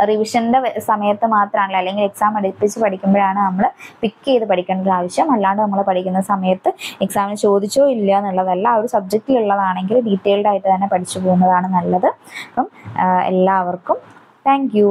റിവിഷൻ്റെ സമയത്ത് മാത്രമാണല്ലോ, അല്ലെങ്കിൽ എക്സാം അടുപ്പിച്ച് പഠിക്കുമ്പോഴാണ് നമ്മൾ പിക്ക് ചെയ്ത് പഠിക്കേണ്ട ഒരു ആവശ്യം. അല്ലാണ്ട് നമ്മൾ പഠിക്കുന്ന സമയത്ത് എക്സാമിന് ചോദിച്ചോ ഇല്ല എന്നുള്ളതല്ല. ആ ഒരു സബ്ജക്റ്റിലുള്ളതാണെങ്കിൽ ഡീറ്റെയിൽഡ് ആയിട്ട് തന്നെ പഠിച്ചു പോകുന്നതാണ് നല്ലത്. അപ്പം എല്ലാവർക്കും താങ്ക് യു.